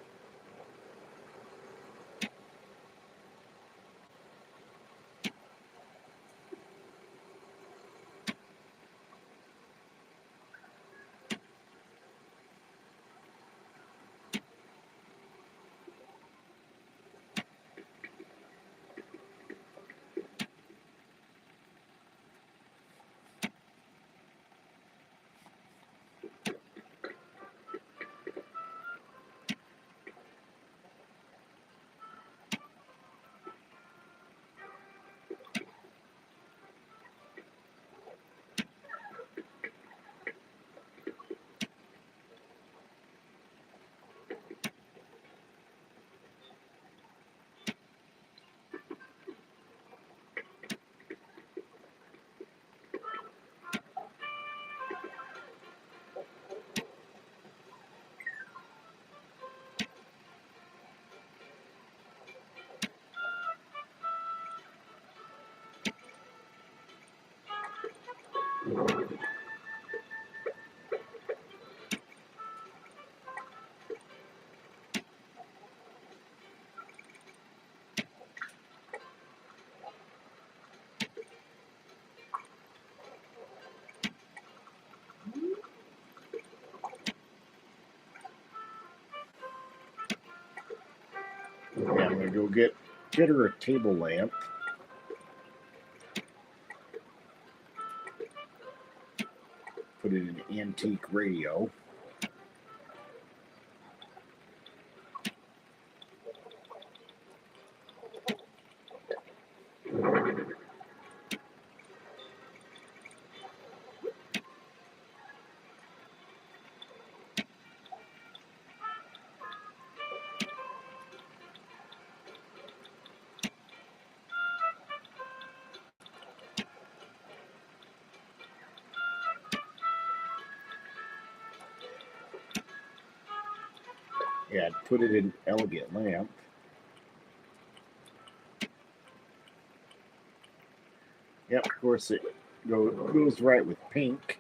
Yeah, I'm gonna go get her a table lamp. Put in an antique radio. Yeah, put it in elegant lamp. Yep, of course it goes right with pink.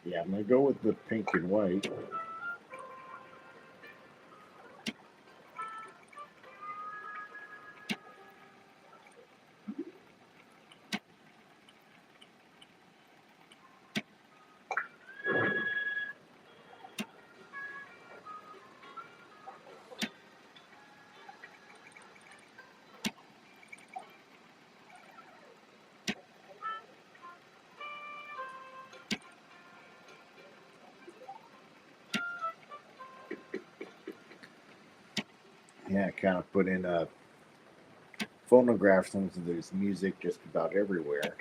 Yeah, I'm gonna go with the pink and white. Yeah, kind of put in a phonograph since there's music just about everywhere.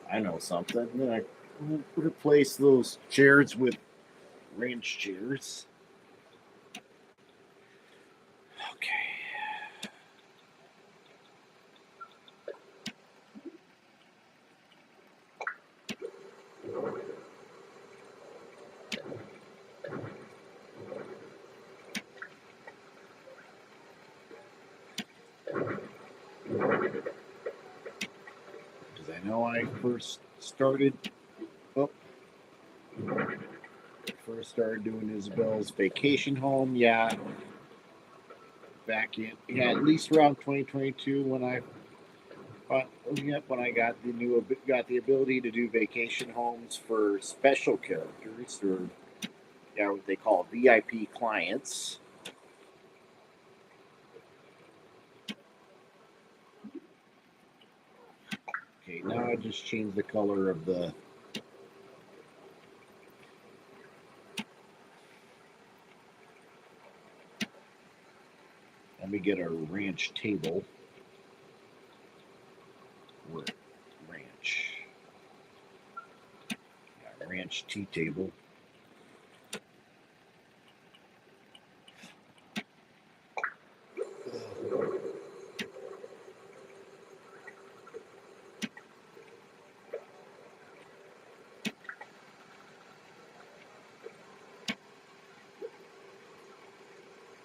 I know something. Then I replace those chairs with ranch chairs. Okay. Because I know I first started doing Isabel's vacation home. Yeah, back in at least around 2022 when I when I got the ability to do vacation homes for special characters or what they call VIP clients. Okay, now I just changed the color of the. Let me get a ranch table. Ranch. Yeah, ranch tea table.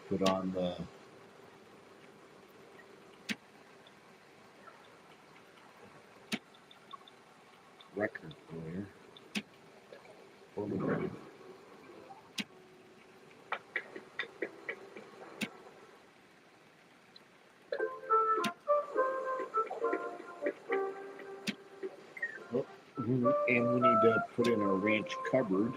Put on the record player. Phonograph. Oh, and we need to put in our ranch cupboard.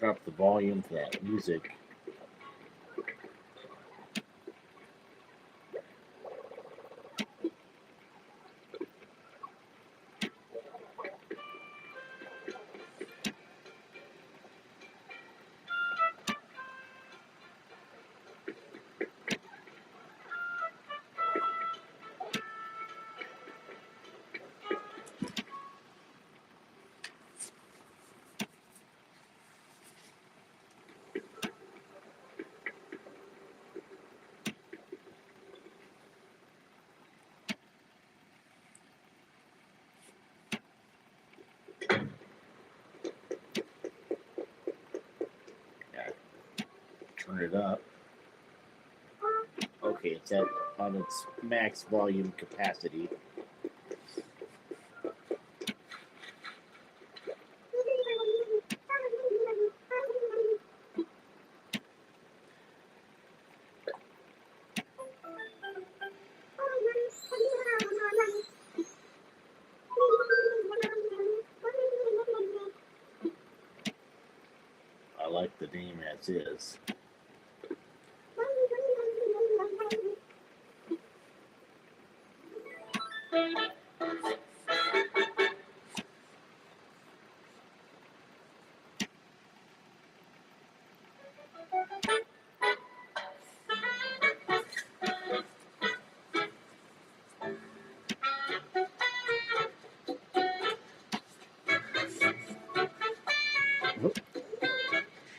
turn up the volume for that music. Turn it up. Okay, it's at on its max volume capacity. I like the name as is.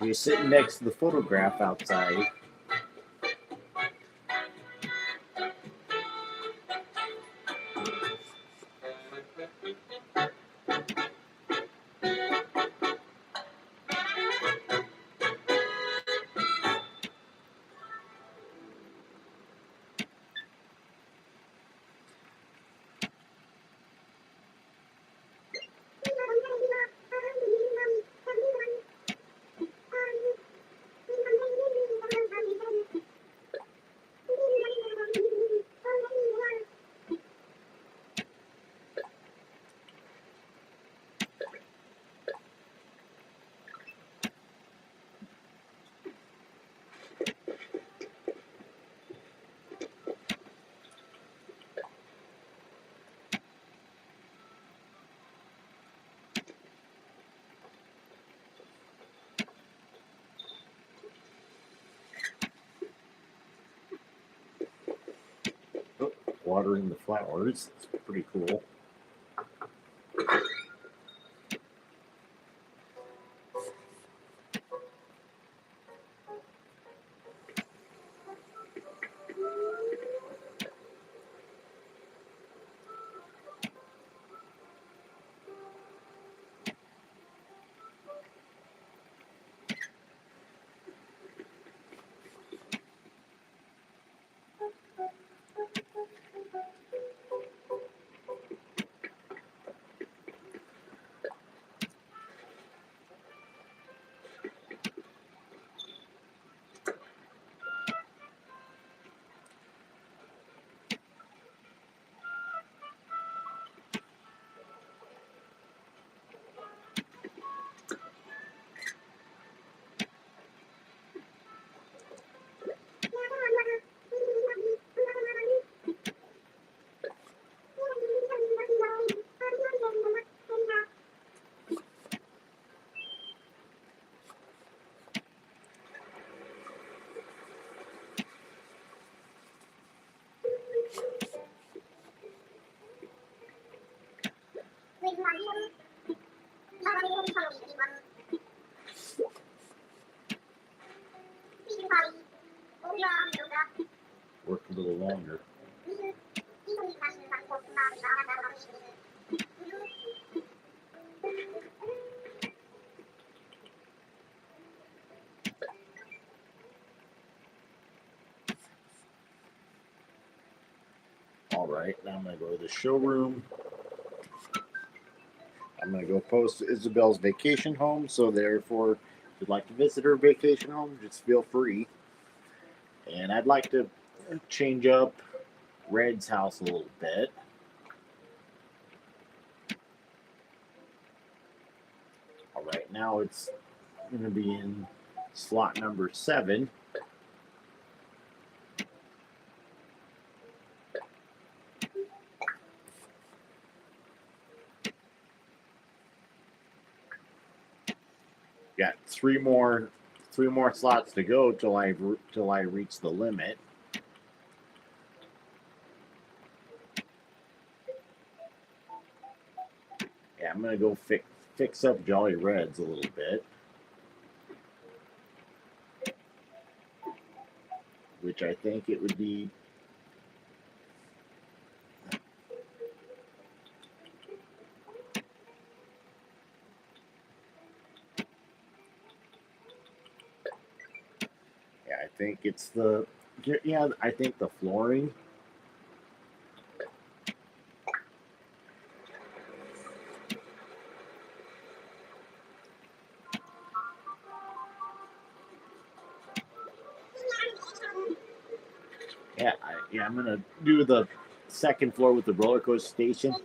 You're sitting next to the photograph outside. Watering the flowers. It's pretty cool. Work a little longer. All right, now I'm going to go to the showroom. I'm going to go post Isabel's vacation home, so therefore, if you'd like to visit her vacation home, just feel free. And I'd like to change up Red's house a little bit. All right, now it's going to be in slot number 7. Got three more slots to go till I reach the limit. Yeah, I'm gonna go fix up Jolly Reds a little bit, which I think it would be. Yeah, I think it's the. Yeah, I think the flooring. Yeah, I'm gonna do the second floor with the roller coaster station.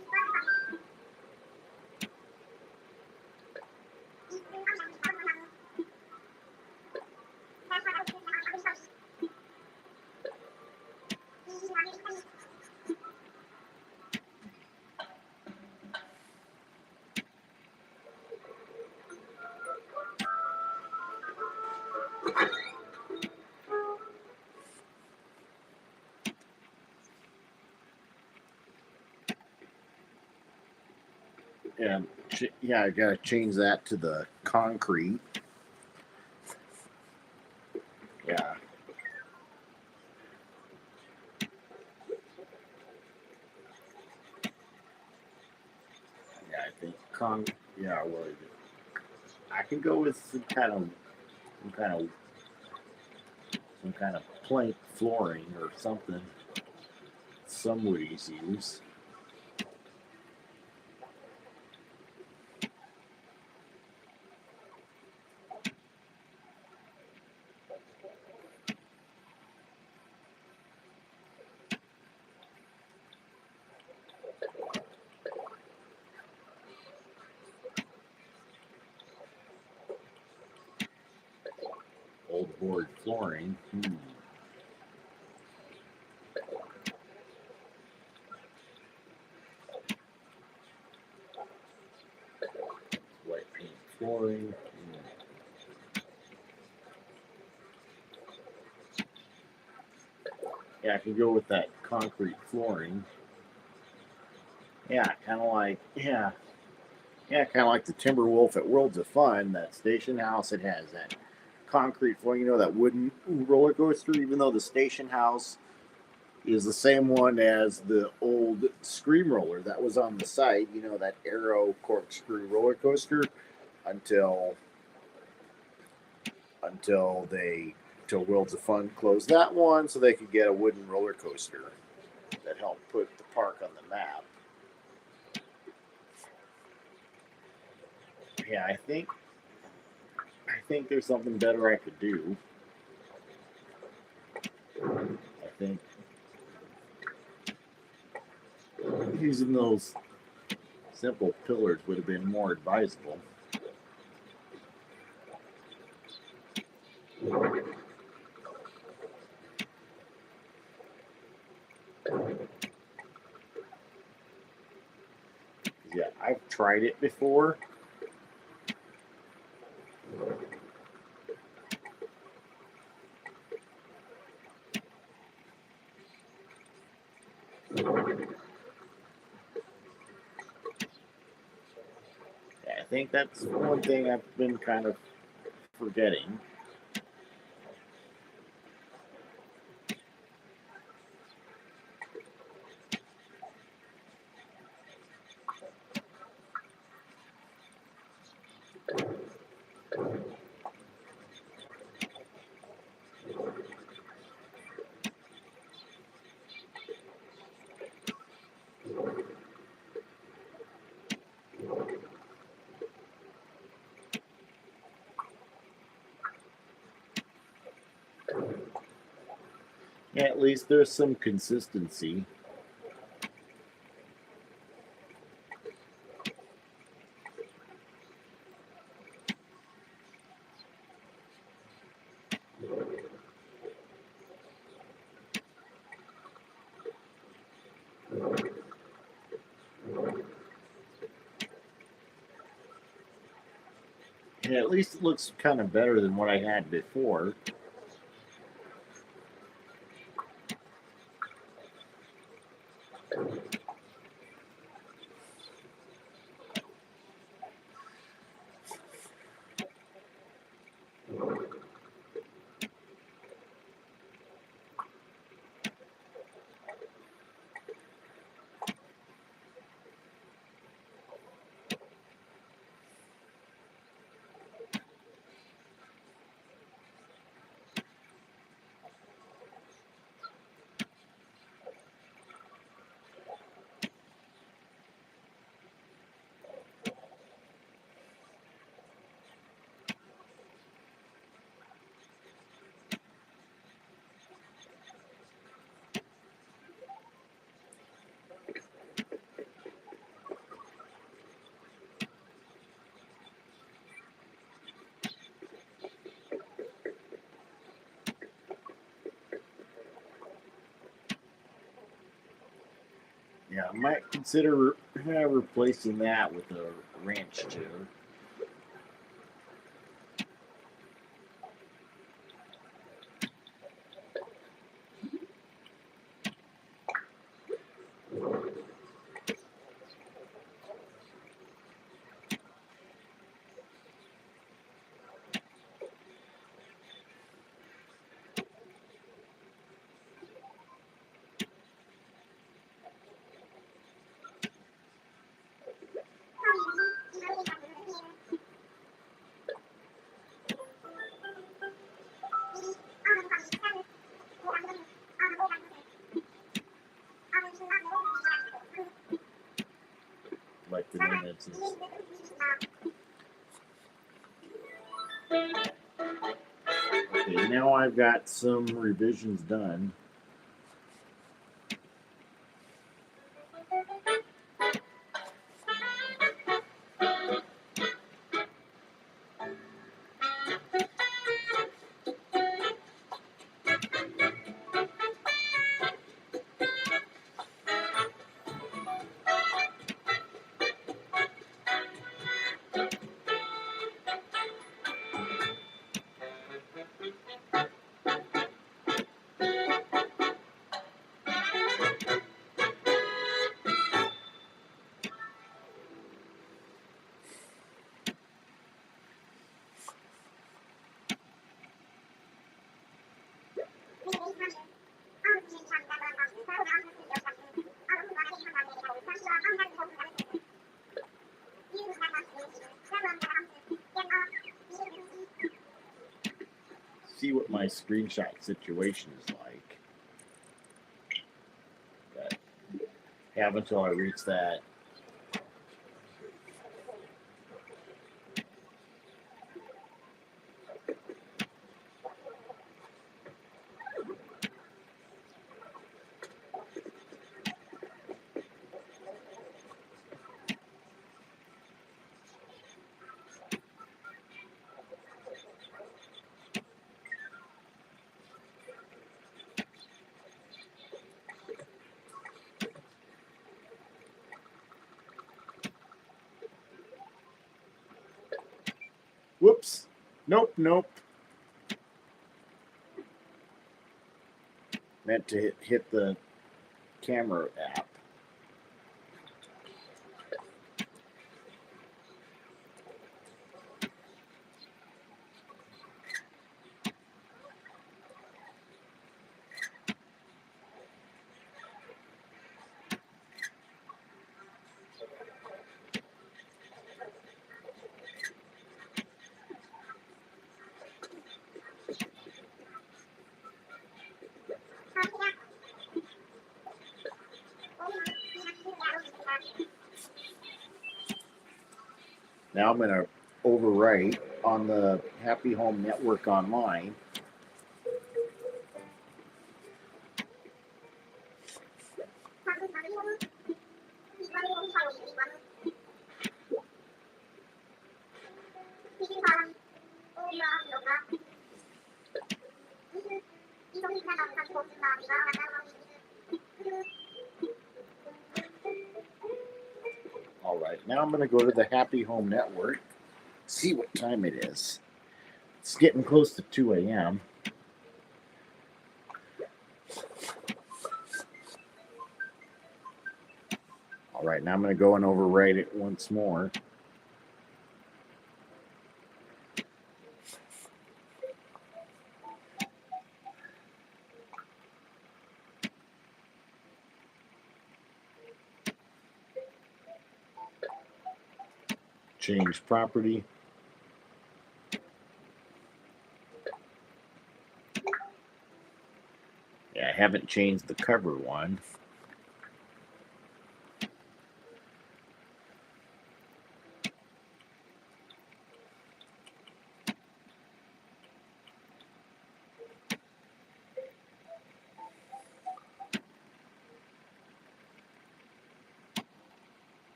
And yeah, I gotta change that to the concrete. Yeah. Yeah, I think yeah, well, I can go with some kind of plank flooring or something. Some woodies use. Old board flooring. White paint flooring. Yeah, I can go with that concrete flooring. Yeah, kind of like the Timberwolf at Worlds of Fun. That station house, it has that concrete flooring. You know, that wooden roller coaster. Even though the station house is the same one as the old Scream Roller that was on the site. You know, that Arrow corkscrew roller coaster until Worlds of Fun closed that one so they could get a wooden roller coaster that helped put the park on the map. Yeah, I think there's something better I could do. I think using those simple pillars would have been more advisable. Yeah, I've tried it before. Yeah, I think that's one thing I've been kind of forgetting. Yeah, at least there's some consistency. And at least it looks kind of better than what I had before. Yeah, I might consider replacing that with a ranch chair. Like the minutes. Okay, now I've got some revisions done. See what my screenshot situation is like. But have until I reach that. Whoops. Nope. Meant to hit the camera app. Now I'm going to overwrite on the Happy Home Network Online. now I'm going to go to the Happy Home Network, see what time it is. It's getting close to 2 a.m. All right, now I'm going to go and overwrite it once more. Change property. Yeah, I haven't changed the cover one.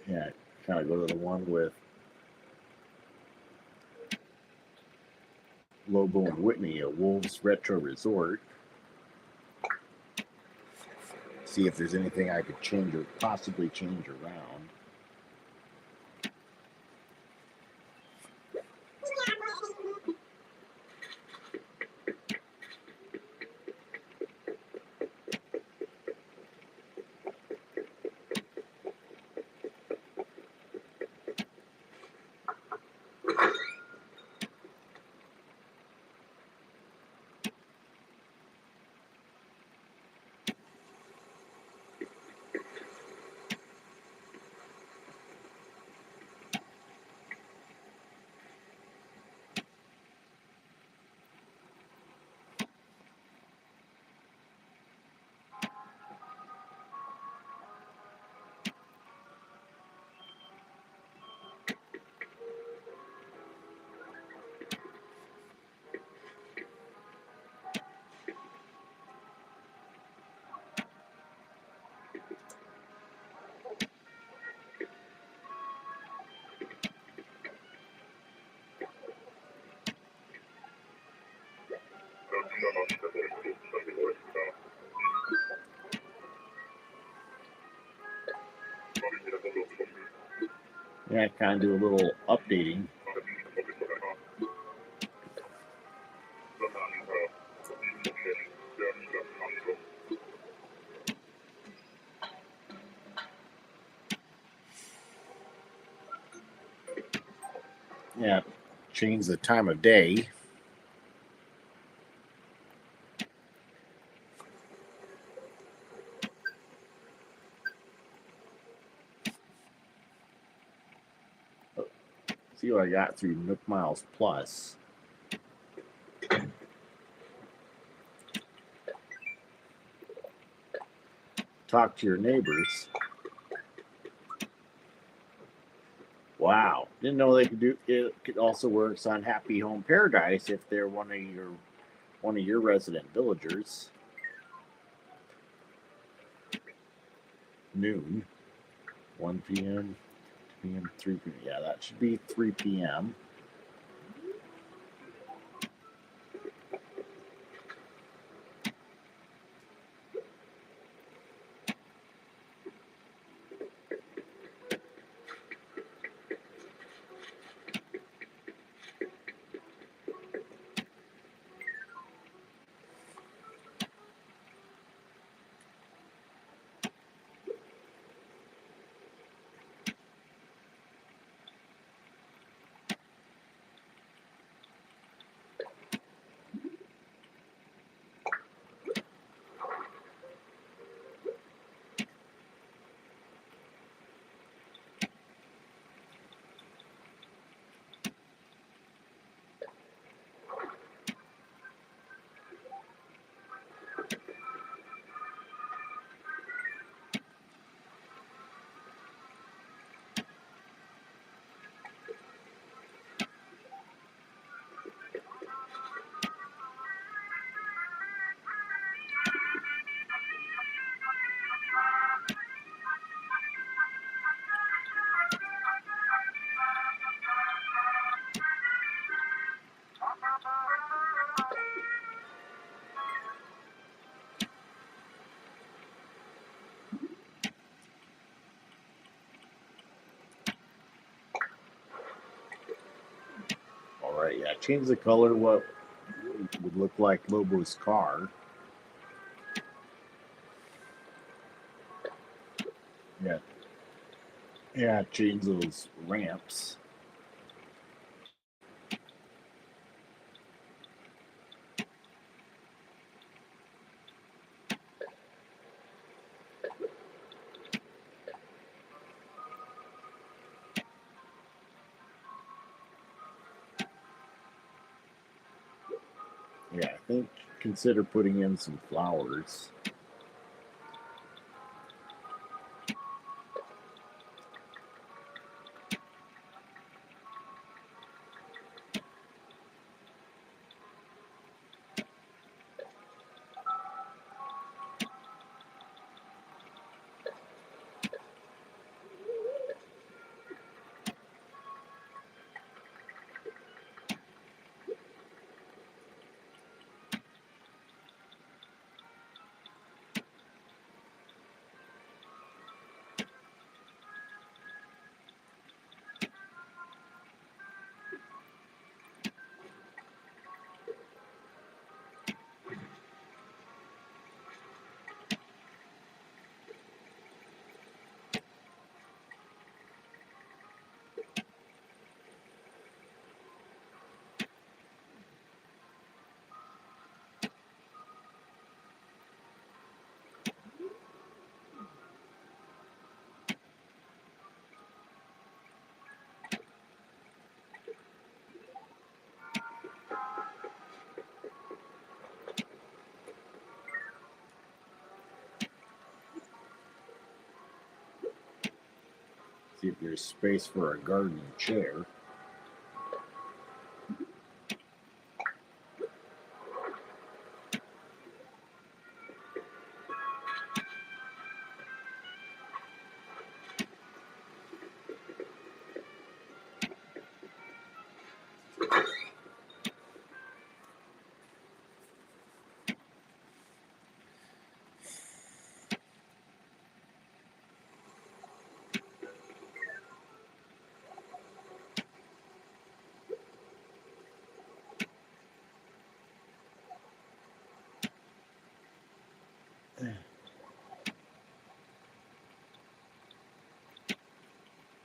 Yeah, kind of go to the one with Lobo and Whitney, a Wolves Retro Resort. See if there's anything I could change or possibly change around. Yeah, kind of do a little updating. Yeah, change the time of day. See what I got through Nook Miles Plus. Talk to your neighbors. Wow, didn't know they could do it. It also works on Happy Home Paradise if they're one of your resident villagers. Noon, 1 p.m., 2 p.m., 3 p.m. Yeah, that should be 3 p.m. change the color, what would look like Lobo's car. Yeah. Yeah, change those ramps. Yeah, I think consider putting in some flowers. See if there's space for a garden chair.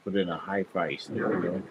Put in a hi-fi stereo.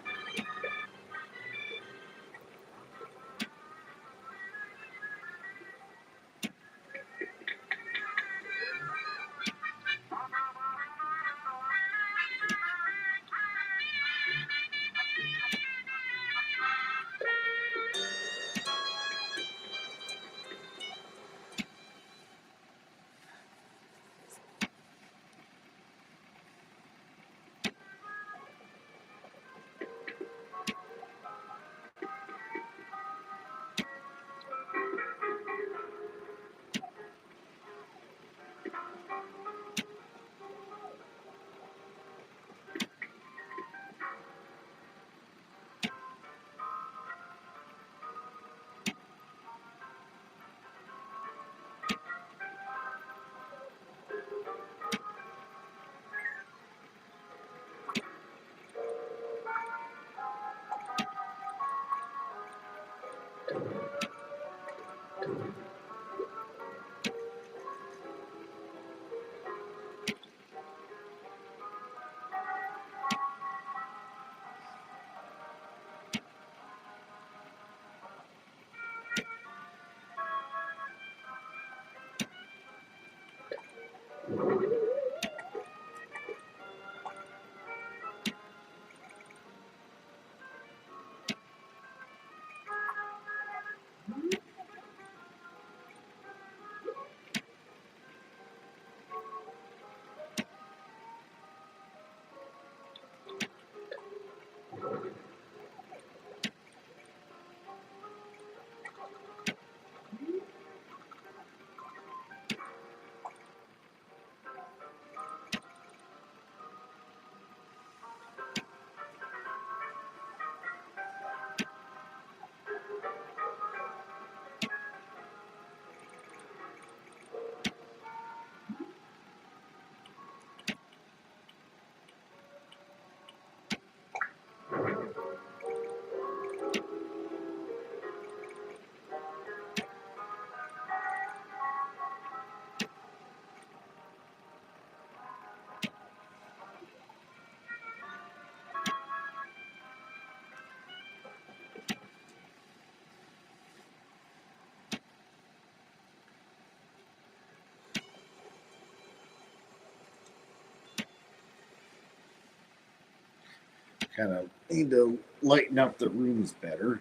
Kind of need to lighten up the rooms better.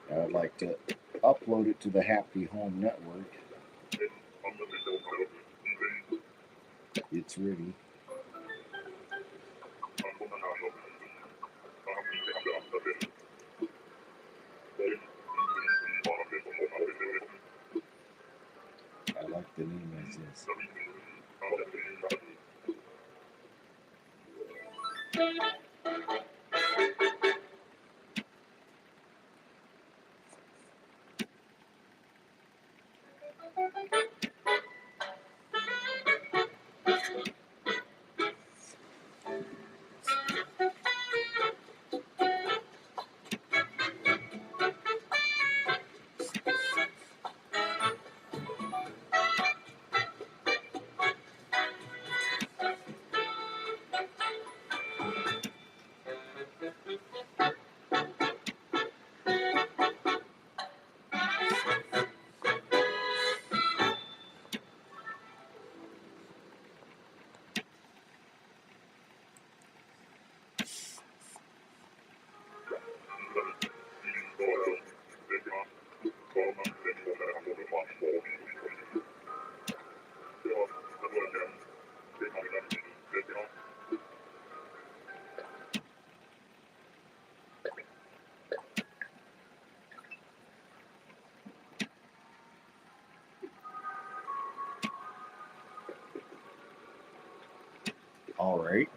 I'd like to upload it to the Happy Home Network. It's ready. I like the name as is. All right.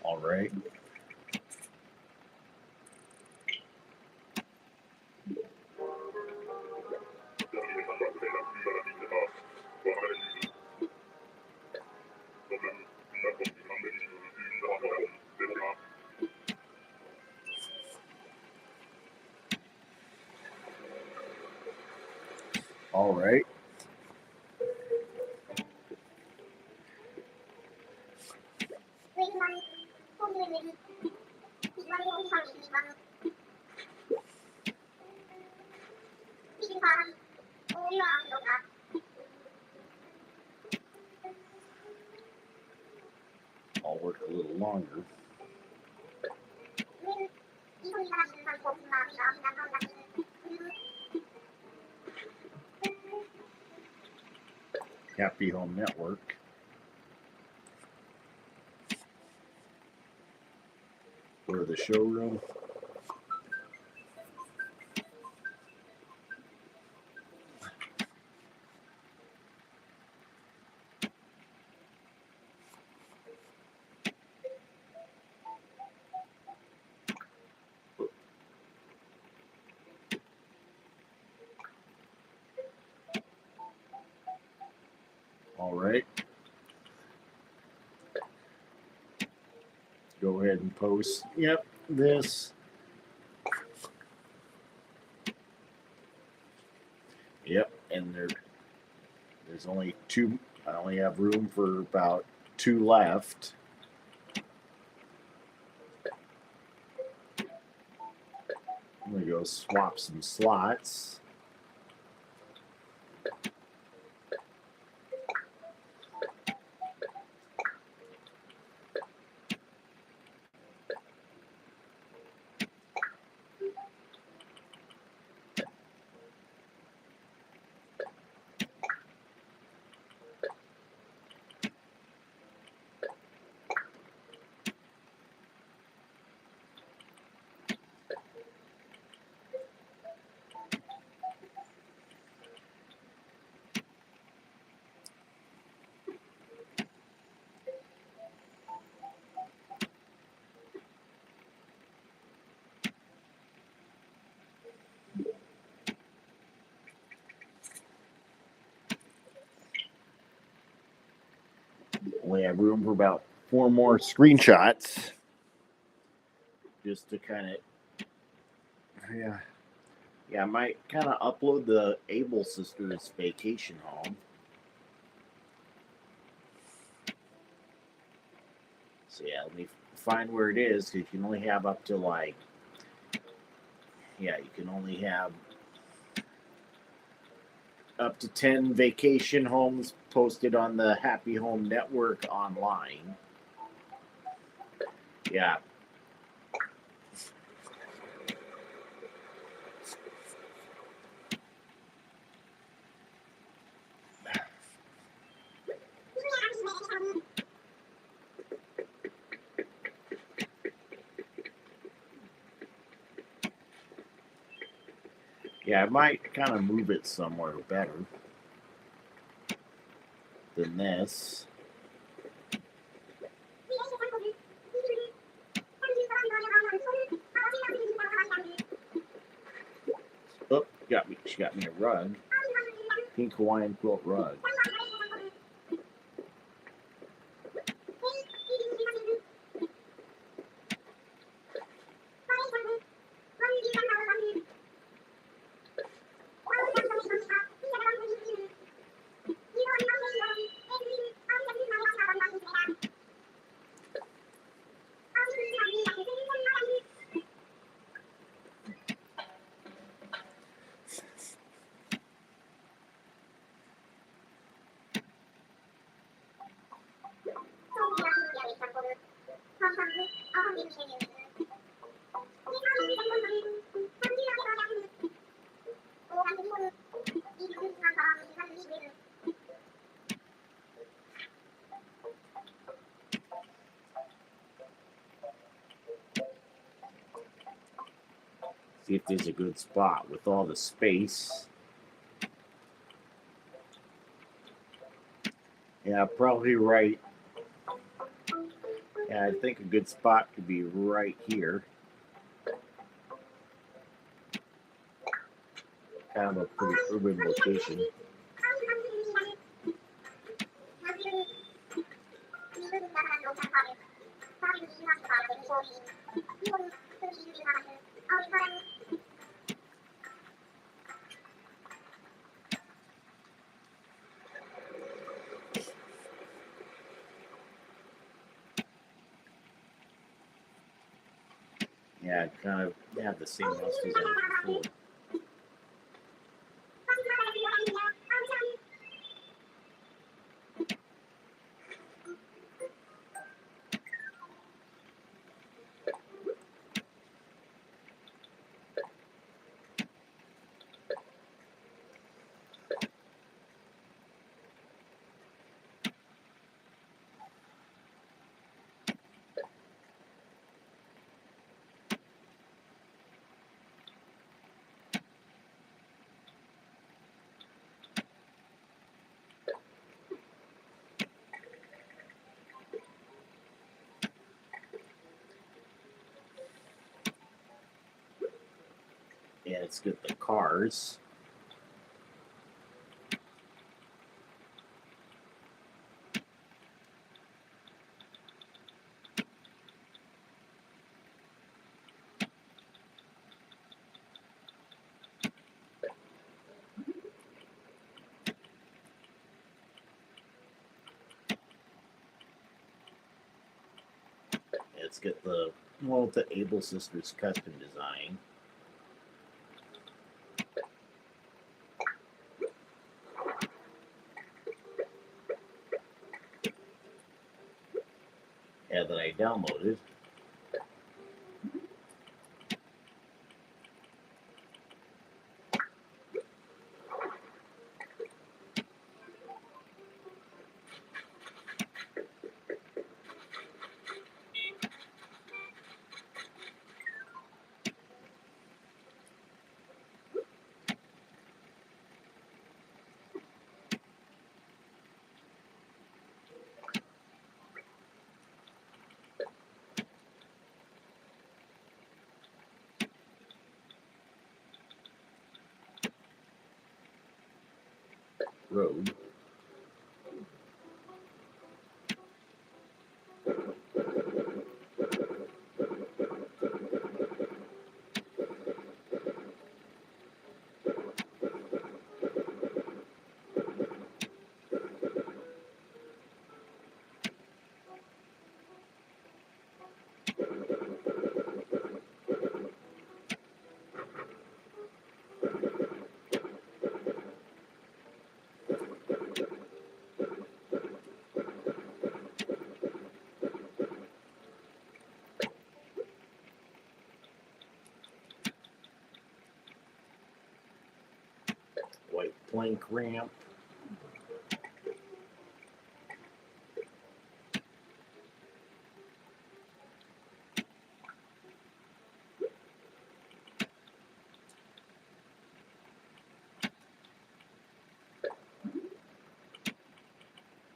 All right. All right. I'll work a little longer. Happy Home Network. Or the showroom. All right. Go ahead and post. Yep, this. Yep, and there's only two. I only have room for about 2 left. I'm gonna go swap some slots. Only have room for about 4 more screenshots. Just to kind of, yeah, I might kind of upload the Able Sisters vacation home. So yeah, let me find where it is. Because you can only have up to like, yeah, you can only have up to 10 vacation homes posted on the Happy Home Network online. Yeah. Yeah, I might kind of move it somewhere better than this. Oh, she got me a rug. Pink Hawaiian quilt rug. See if there's a good spot with all the space. Yeah, probably right. Yeah, I think a good spot could be right here. Kind of a pretty urban location. Yeah, kind of have the same house design before. Yeah, let's get the cars. Let's get the Able Sisters custom design. Yeah, that I downloaded. Road. plank ramp.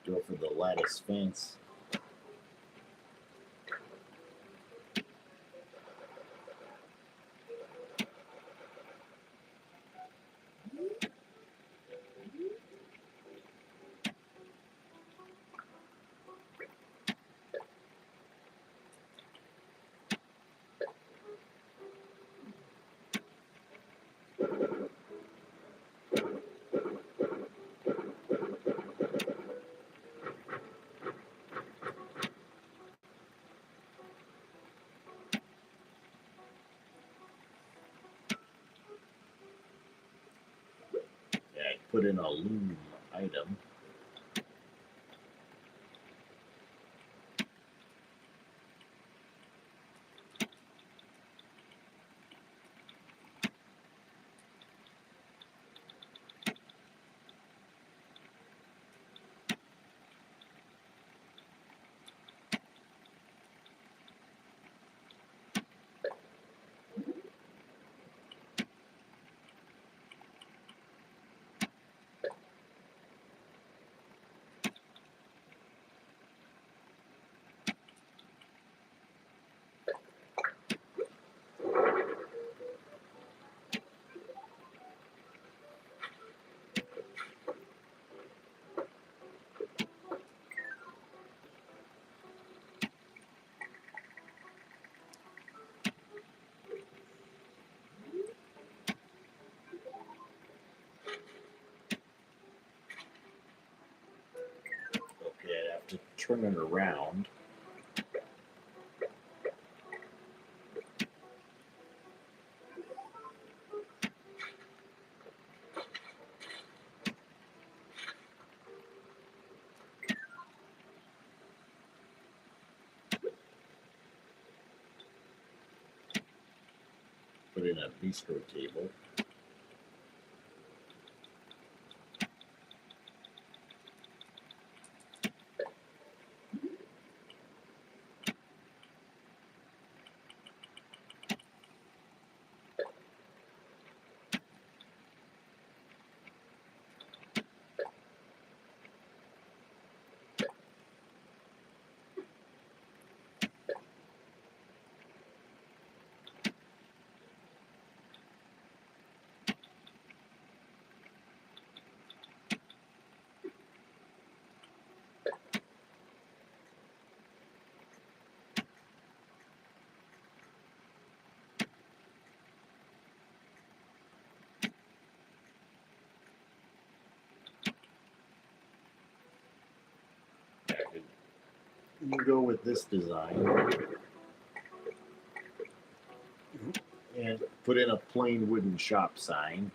Go for the lattice fence. Yeah, put in a loom item. Okay, I have to turn it around. Put in a bistro table. You go with this design and put in a plain wooden shop sign.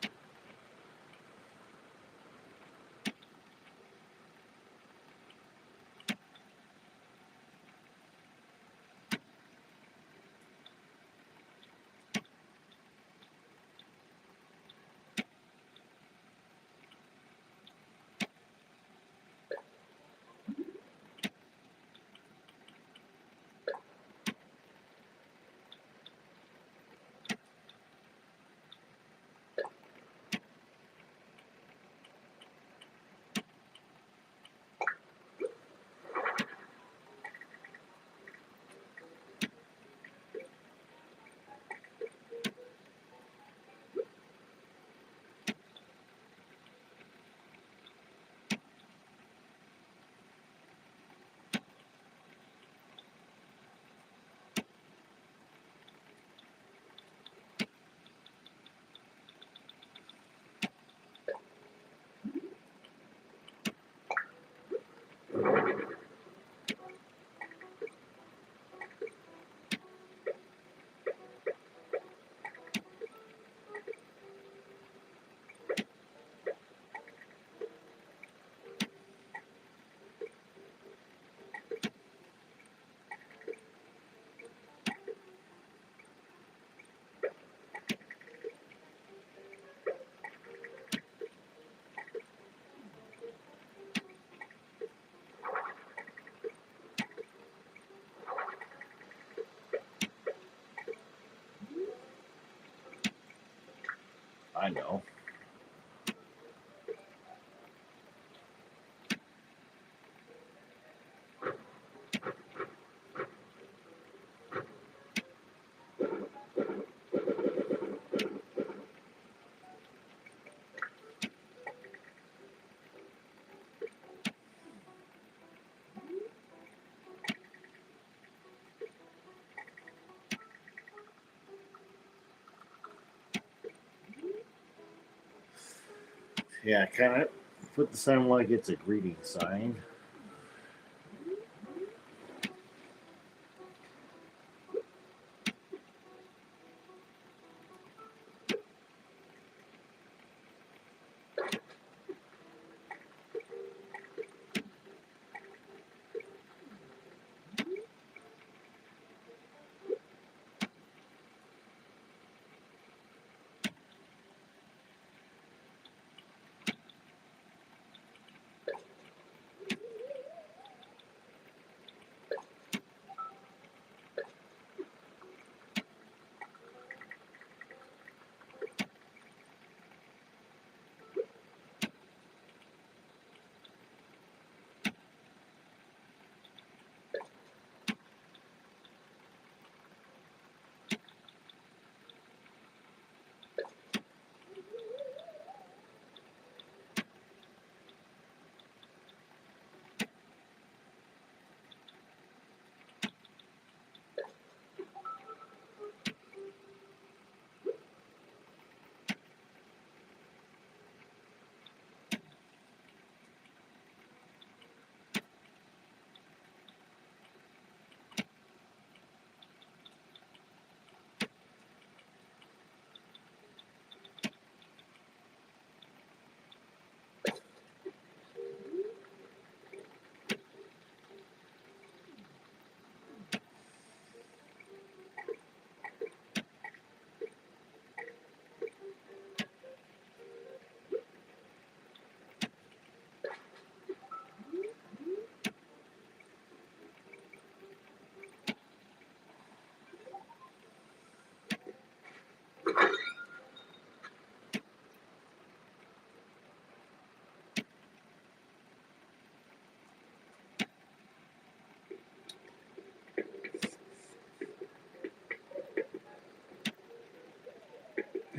I know. Yeah, kind of put the sign like it's a greeting sign.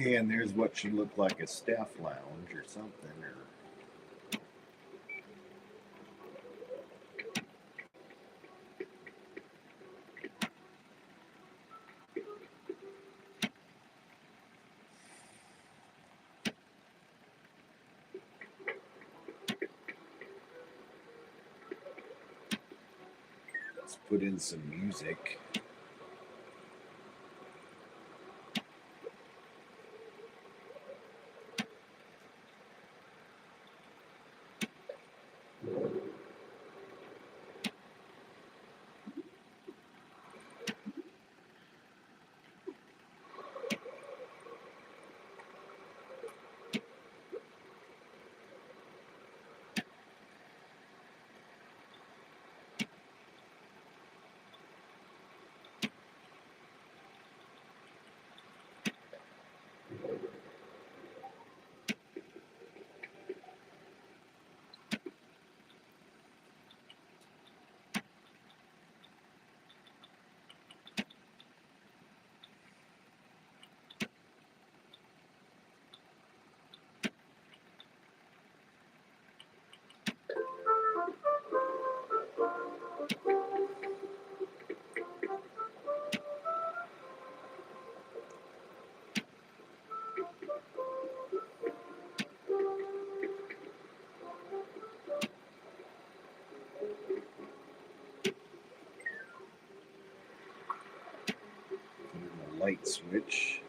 And there's what should look like a staff lounge or something. Or let's put in some music. Put in a light switch.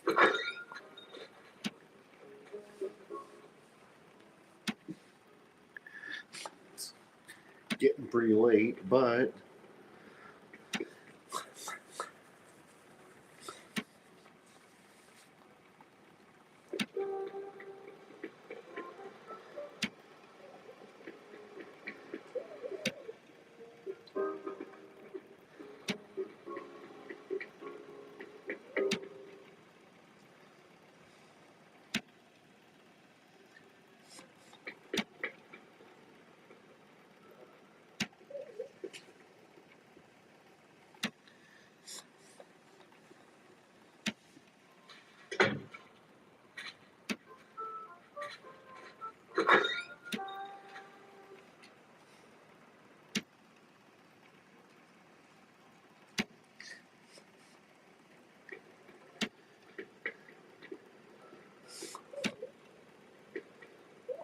It's getting pretty late, but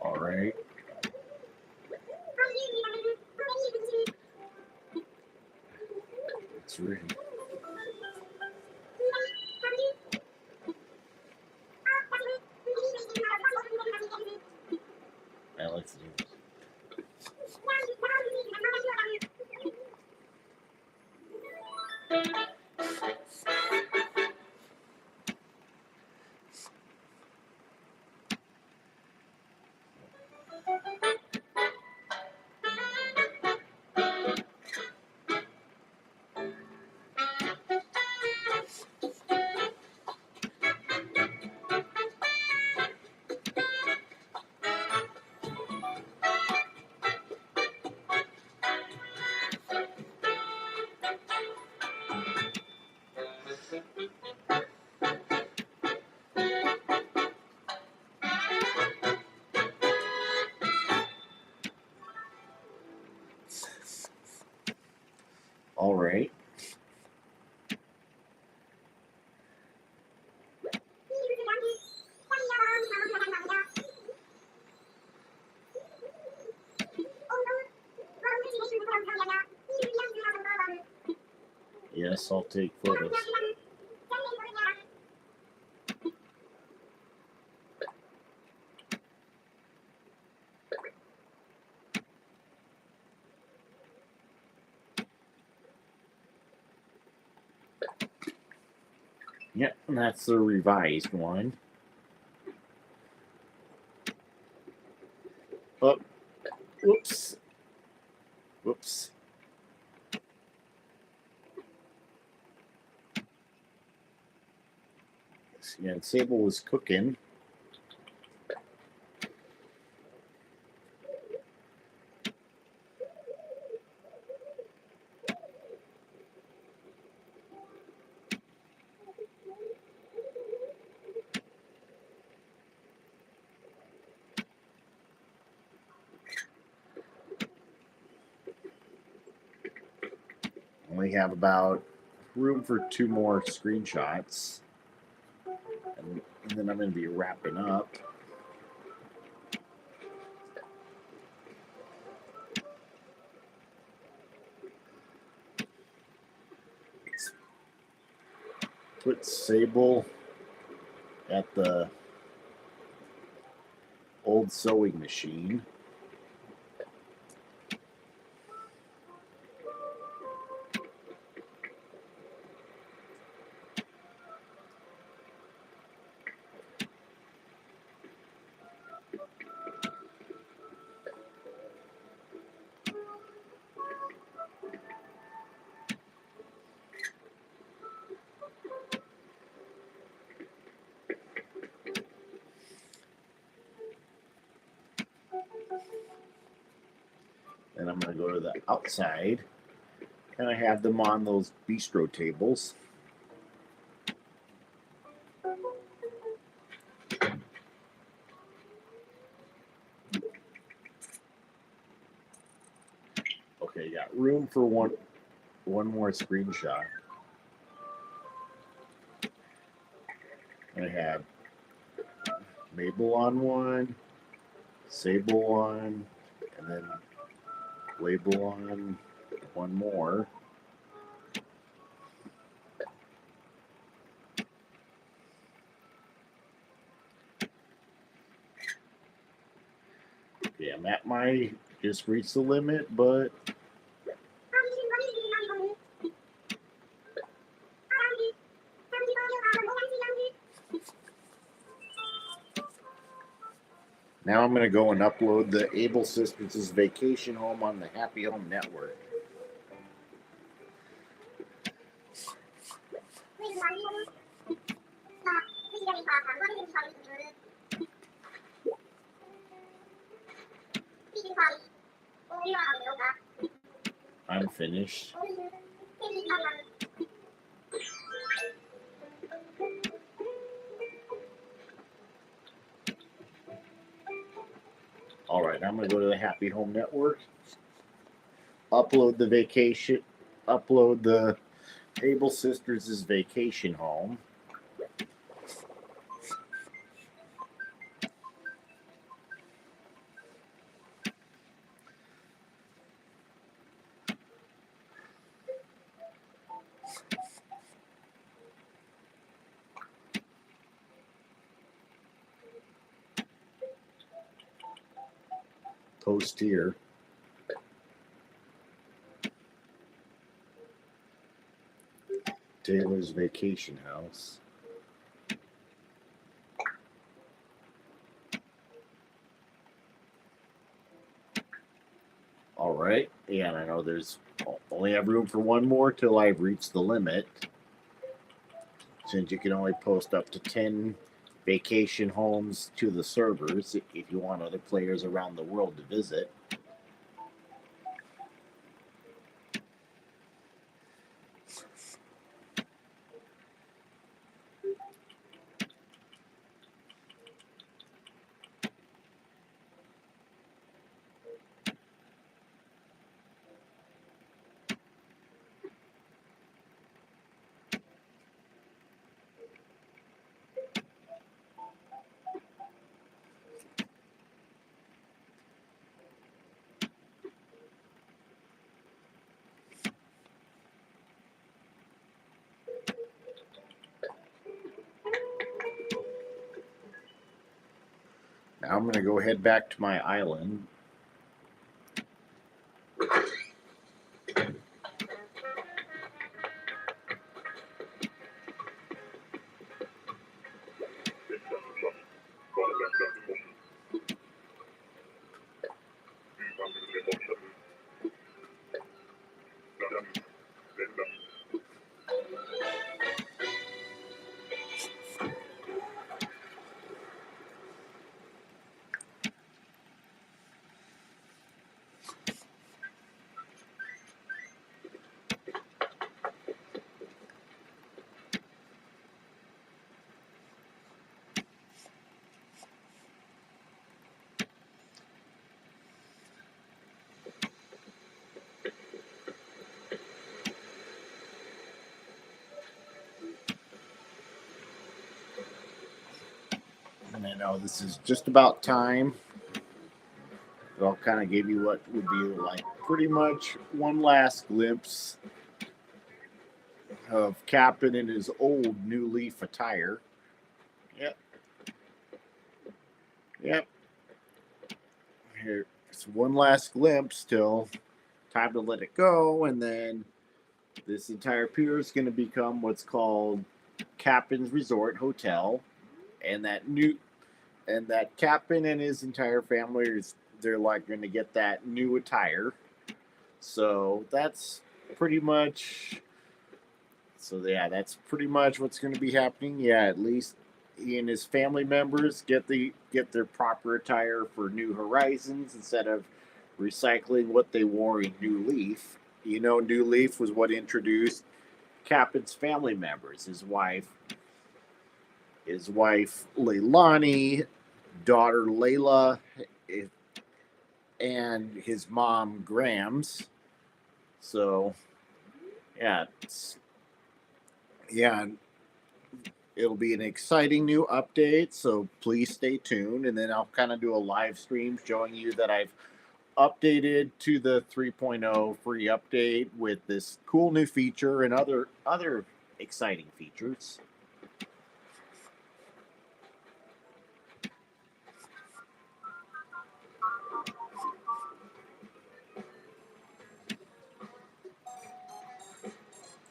all right. It's ready. I like to do this. All right. Yes, I'll take photos. Yep, and that's the revised one. Oh, whoops. Whoops. Yeah, and Sable was cooking. Only have about room for 2 more screenshots. And then I'm going to be wrapping up. Put Sable at the old sewing machine. Then I'm going to go to the outside. And I have them on those bistro tables. Okay, got room for one more screenshot. I have Mabel on one, Sable on, and then Label on one more. Okay, I'm at my just reached the limit, but now I'm going to go and upload the Able Sisters' vacation home on the Happy Home Network. I'm finished. All right, I'm going to go to the Happy Home Network, upload the Able Sisters' vacation home. Post here. Taylor's vacation house. All right. Yeah, and I know there's only have room for one more till I've reached the limit. Since you can only post up to 10 vacation homes to the servers if you want other players around the world to visit. Now I'm going to go head back to my island. And I know this is just about time. But I'll kind of give you what would be like pretty much one last glimpse of Captain in his old New Leaf attire. Yep. Yep. Here's one last glimpse till time to let it go, and then this entire pier is going to become what's called Captain's Resort Hotel, and that Captain and his entire family they're like going to get that new attire. So that's pretty much. So yeah, that's pretty much what's going to be happening. Yeah, at least he and his family members get their proper attire for New Horizons instead of recycling what they wore in New Leaf. You know, New Leaf was what introduced Captain's family members: his wife Leilani, daughter Layla, and his mom Grams. So yeah, it'll be an exciting new update, so please stay tuned. And then I'll kind of do a live stream showing you that I've updated to the 3.0 free update with this cool new feature and other exciting features.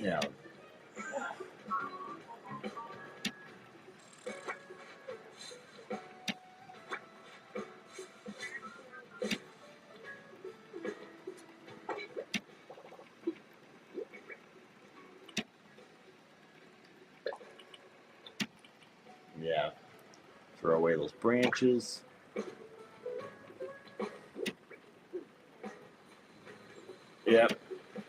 Yeah. Yeah. Throw away those branches. Yep.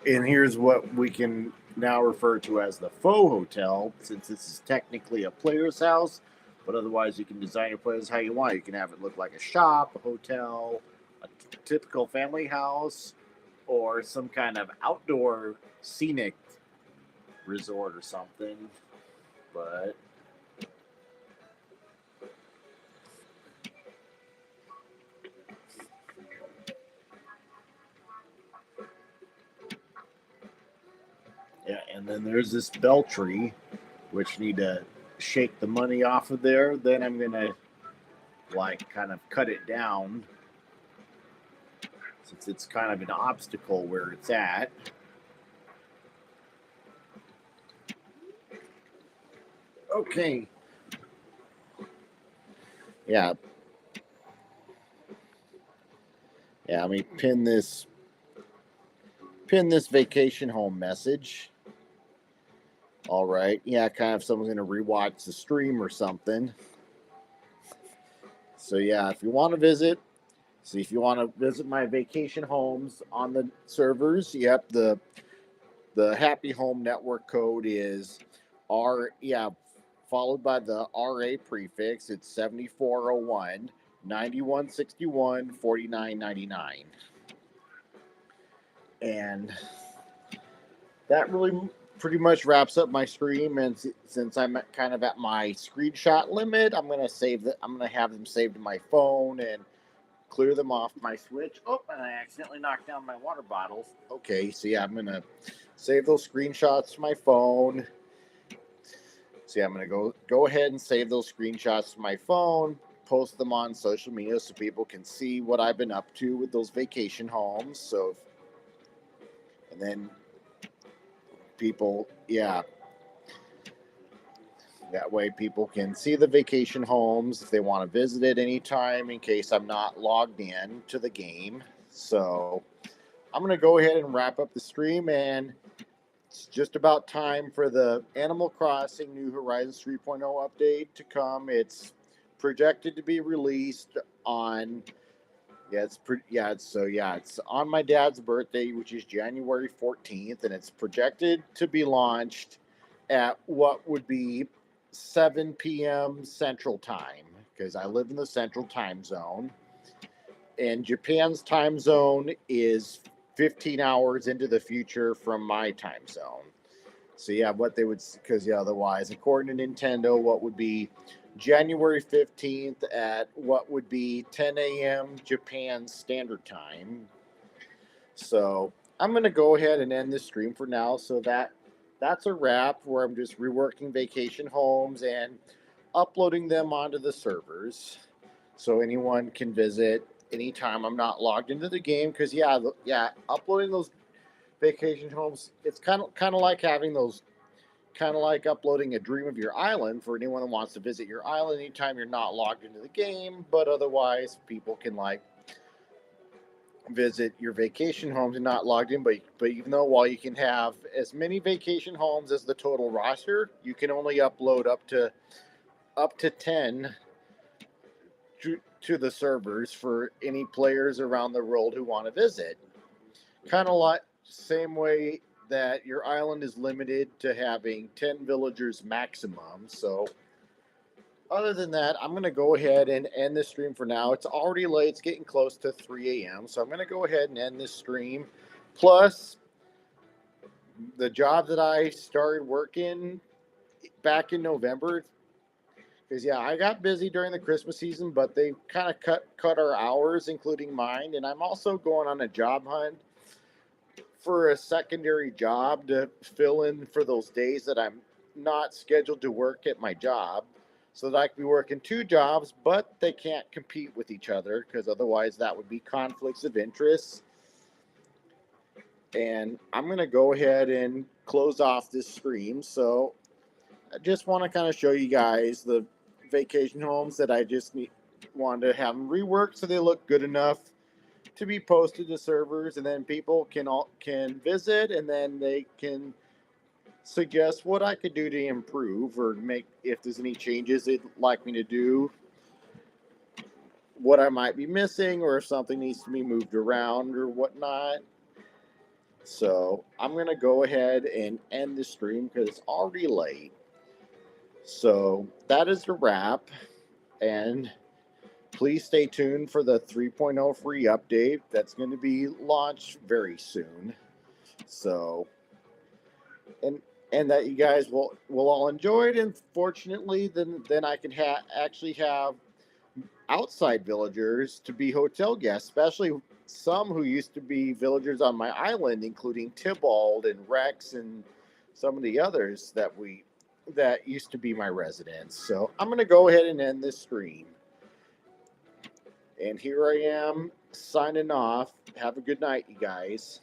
And here's what we can now refer to as the faux hotel, since this is technically a player's house, but otherwise you can design your place how you want. You can have it look like a shop, a hotel, a typical family house, or some kind of outdoor scenic resort or something. But yeah, and then there's this beltry, which need to shake the money off of there. Then I'm gonna like kind of cut it down since it's kind of an obstacle where it's at. Okay. Yeah. Yeah, let me pin this vacation home message. All right. Yeah, kind of someone's gonna rewatch the stream or something. So yeah, if you want to visit, if you want to visit my vacation homes on the servers, yep, the Happy Home Network code is followed by the RA prefix. It's 7401 9161 4999. And that really pretty much wraps up my stream. And since I'm kind of at my screenshot limit, I'm gonna have them saved to my phone and clear them off my switch. Oh, and I accidentally knocked down my water bottles. Okay, so yeah, I'm gonna save those screenshots to my phone. So yeah, I'm gonna go ahead and save those screenshots to my phone, post them on social media so people can see what I've been up to with those vacation homes. So, and then people, yeah, that way people can see the vacation homes if they want to visit it anytime in case I'm not logged in to the game. So I'm going to go ahead and wrap up the stream, and it's just about time for the Animal Crossing New Horizons 3.0 update to come. It's projected to be released on it's on my dad's birthday, which is January 14th, and it's projected to be launched at what would be 7 p.m. Central Time, because I live in the Central Time Zone, and Japan's time zone is 15 hours into the future from my time zone. So yeah, what they would, because yeah, otherwise, according to Nintendo, what would be January 15th at what would be 10 a.m. Japan Standard Time. So I'm going to go ahead and end this stream for now. So that's a wrap, where I'm just reworking vacation homes and uploading them onto the servers so anyone can visit anytime I'm not logged into the game. Because uploading those vacation homes, it's kind of like having those, kind of like uploading a Dream of Your Island for anyone that wants to visit your island anytime you're not logged into the game. But otherwise, people can like visit your vacation homes and not logged in. But even though, while you can have as many vacation homes as the total roster, you can only upload up to 10 to the servers for any players around the world who want to visit. Kind of like same way that your island is limited to having 10 villagers maximum. So other than that, I'm going to go ahead and end this stream for now. It's already late. It's getting close to 3 a.m. So I'm going to go ahead and end this stream. Plus, the job that I started working back in November, because I got busy during the Christmas season, but they kind of cut our hours, including mine. And I'm also going on a job hunt for a secondary job to fill in for those days that I'm not scheduled to work at my job, so that I could be working two jobs, but they can't compete with each other, because otherwise that would be conflicts of interest. And I'm going to go ahead and close off this stream. So I just want to kind of show you guys the vacation homes that I just wanted to have them reworked so they look good enough to be posted to servers, and then people can visit, and then they can suggest what I could do to improve or make, if there's any changes they'd like me to do, what I might be missing, or if something needs to be moved around or whatnot. So I'm gonna go ahead and end the stream because it's already late. So that is the wrap, and please stay tuned for the 3.0 free update that's going to be launched very soon. So, and that you guys will all enjoy it. And fortunately, then I can actually have outside villagers to be hotel guests, especially some who used to be villagers on my island, including Tybalt and Rex and some of the others that used to be my residents. So I'm going to go ahead and end this stream. And here I am signing off. Have a good night, you guys.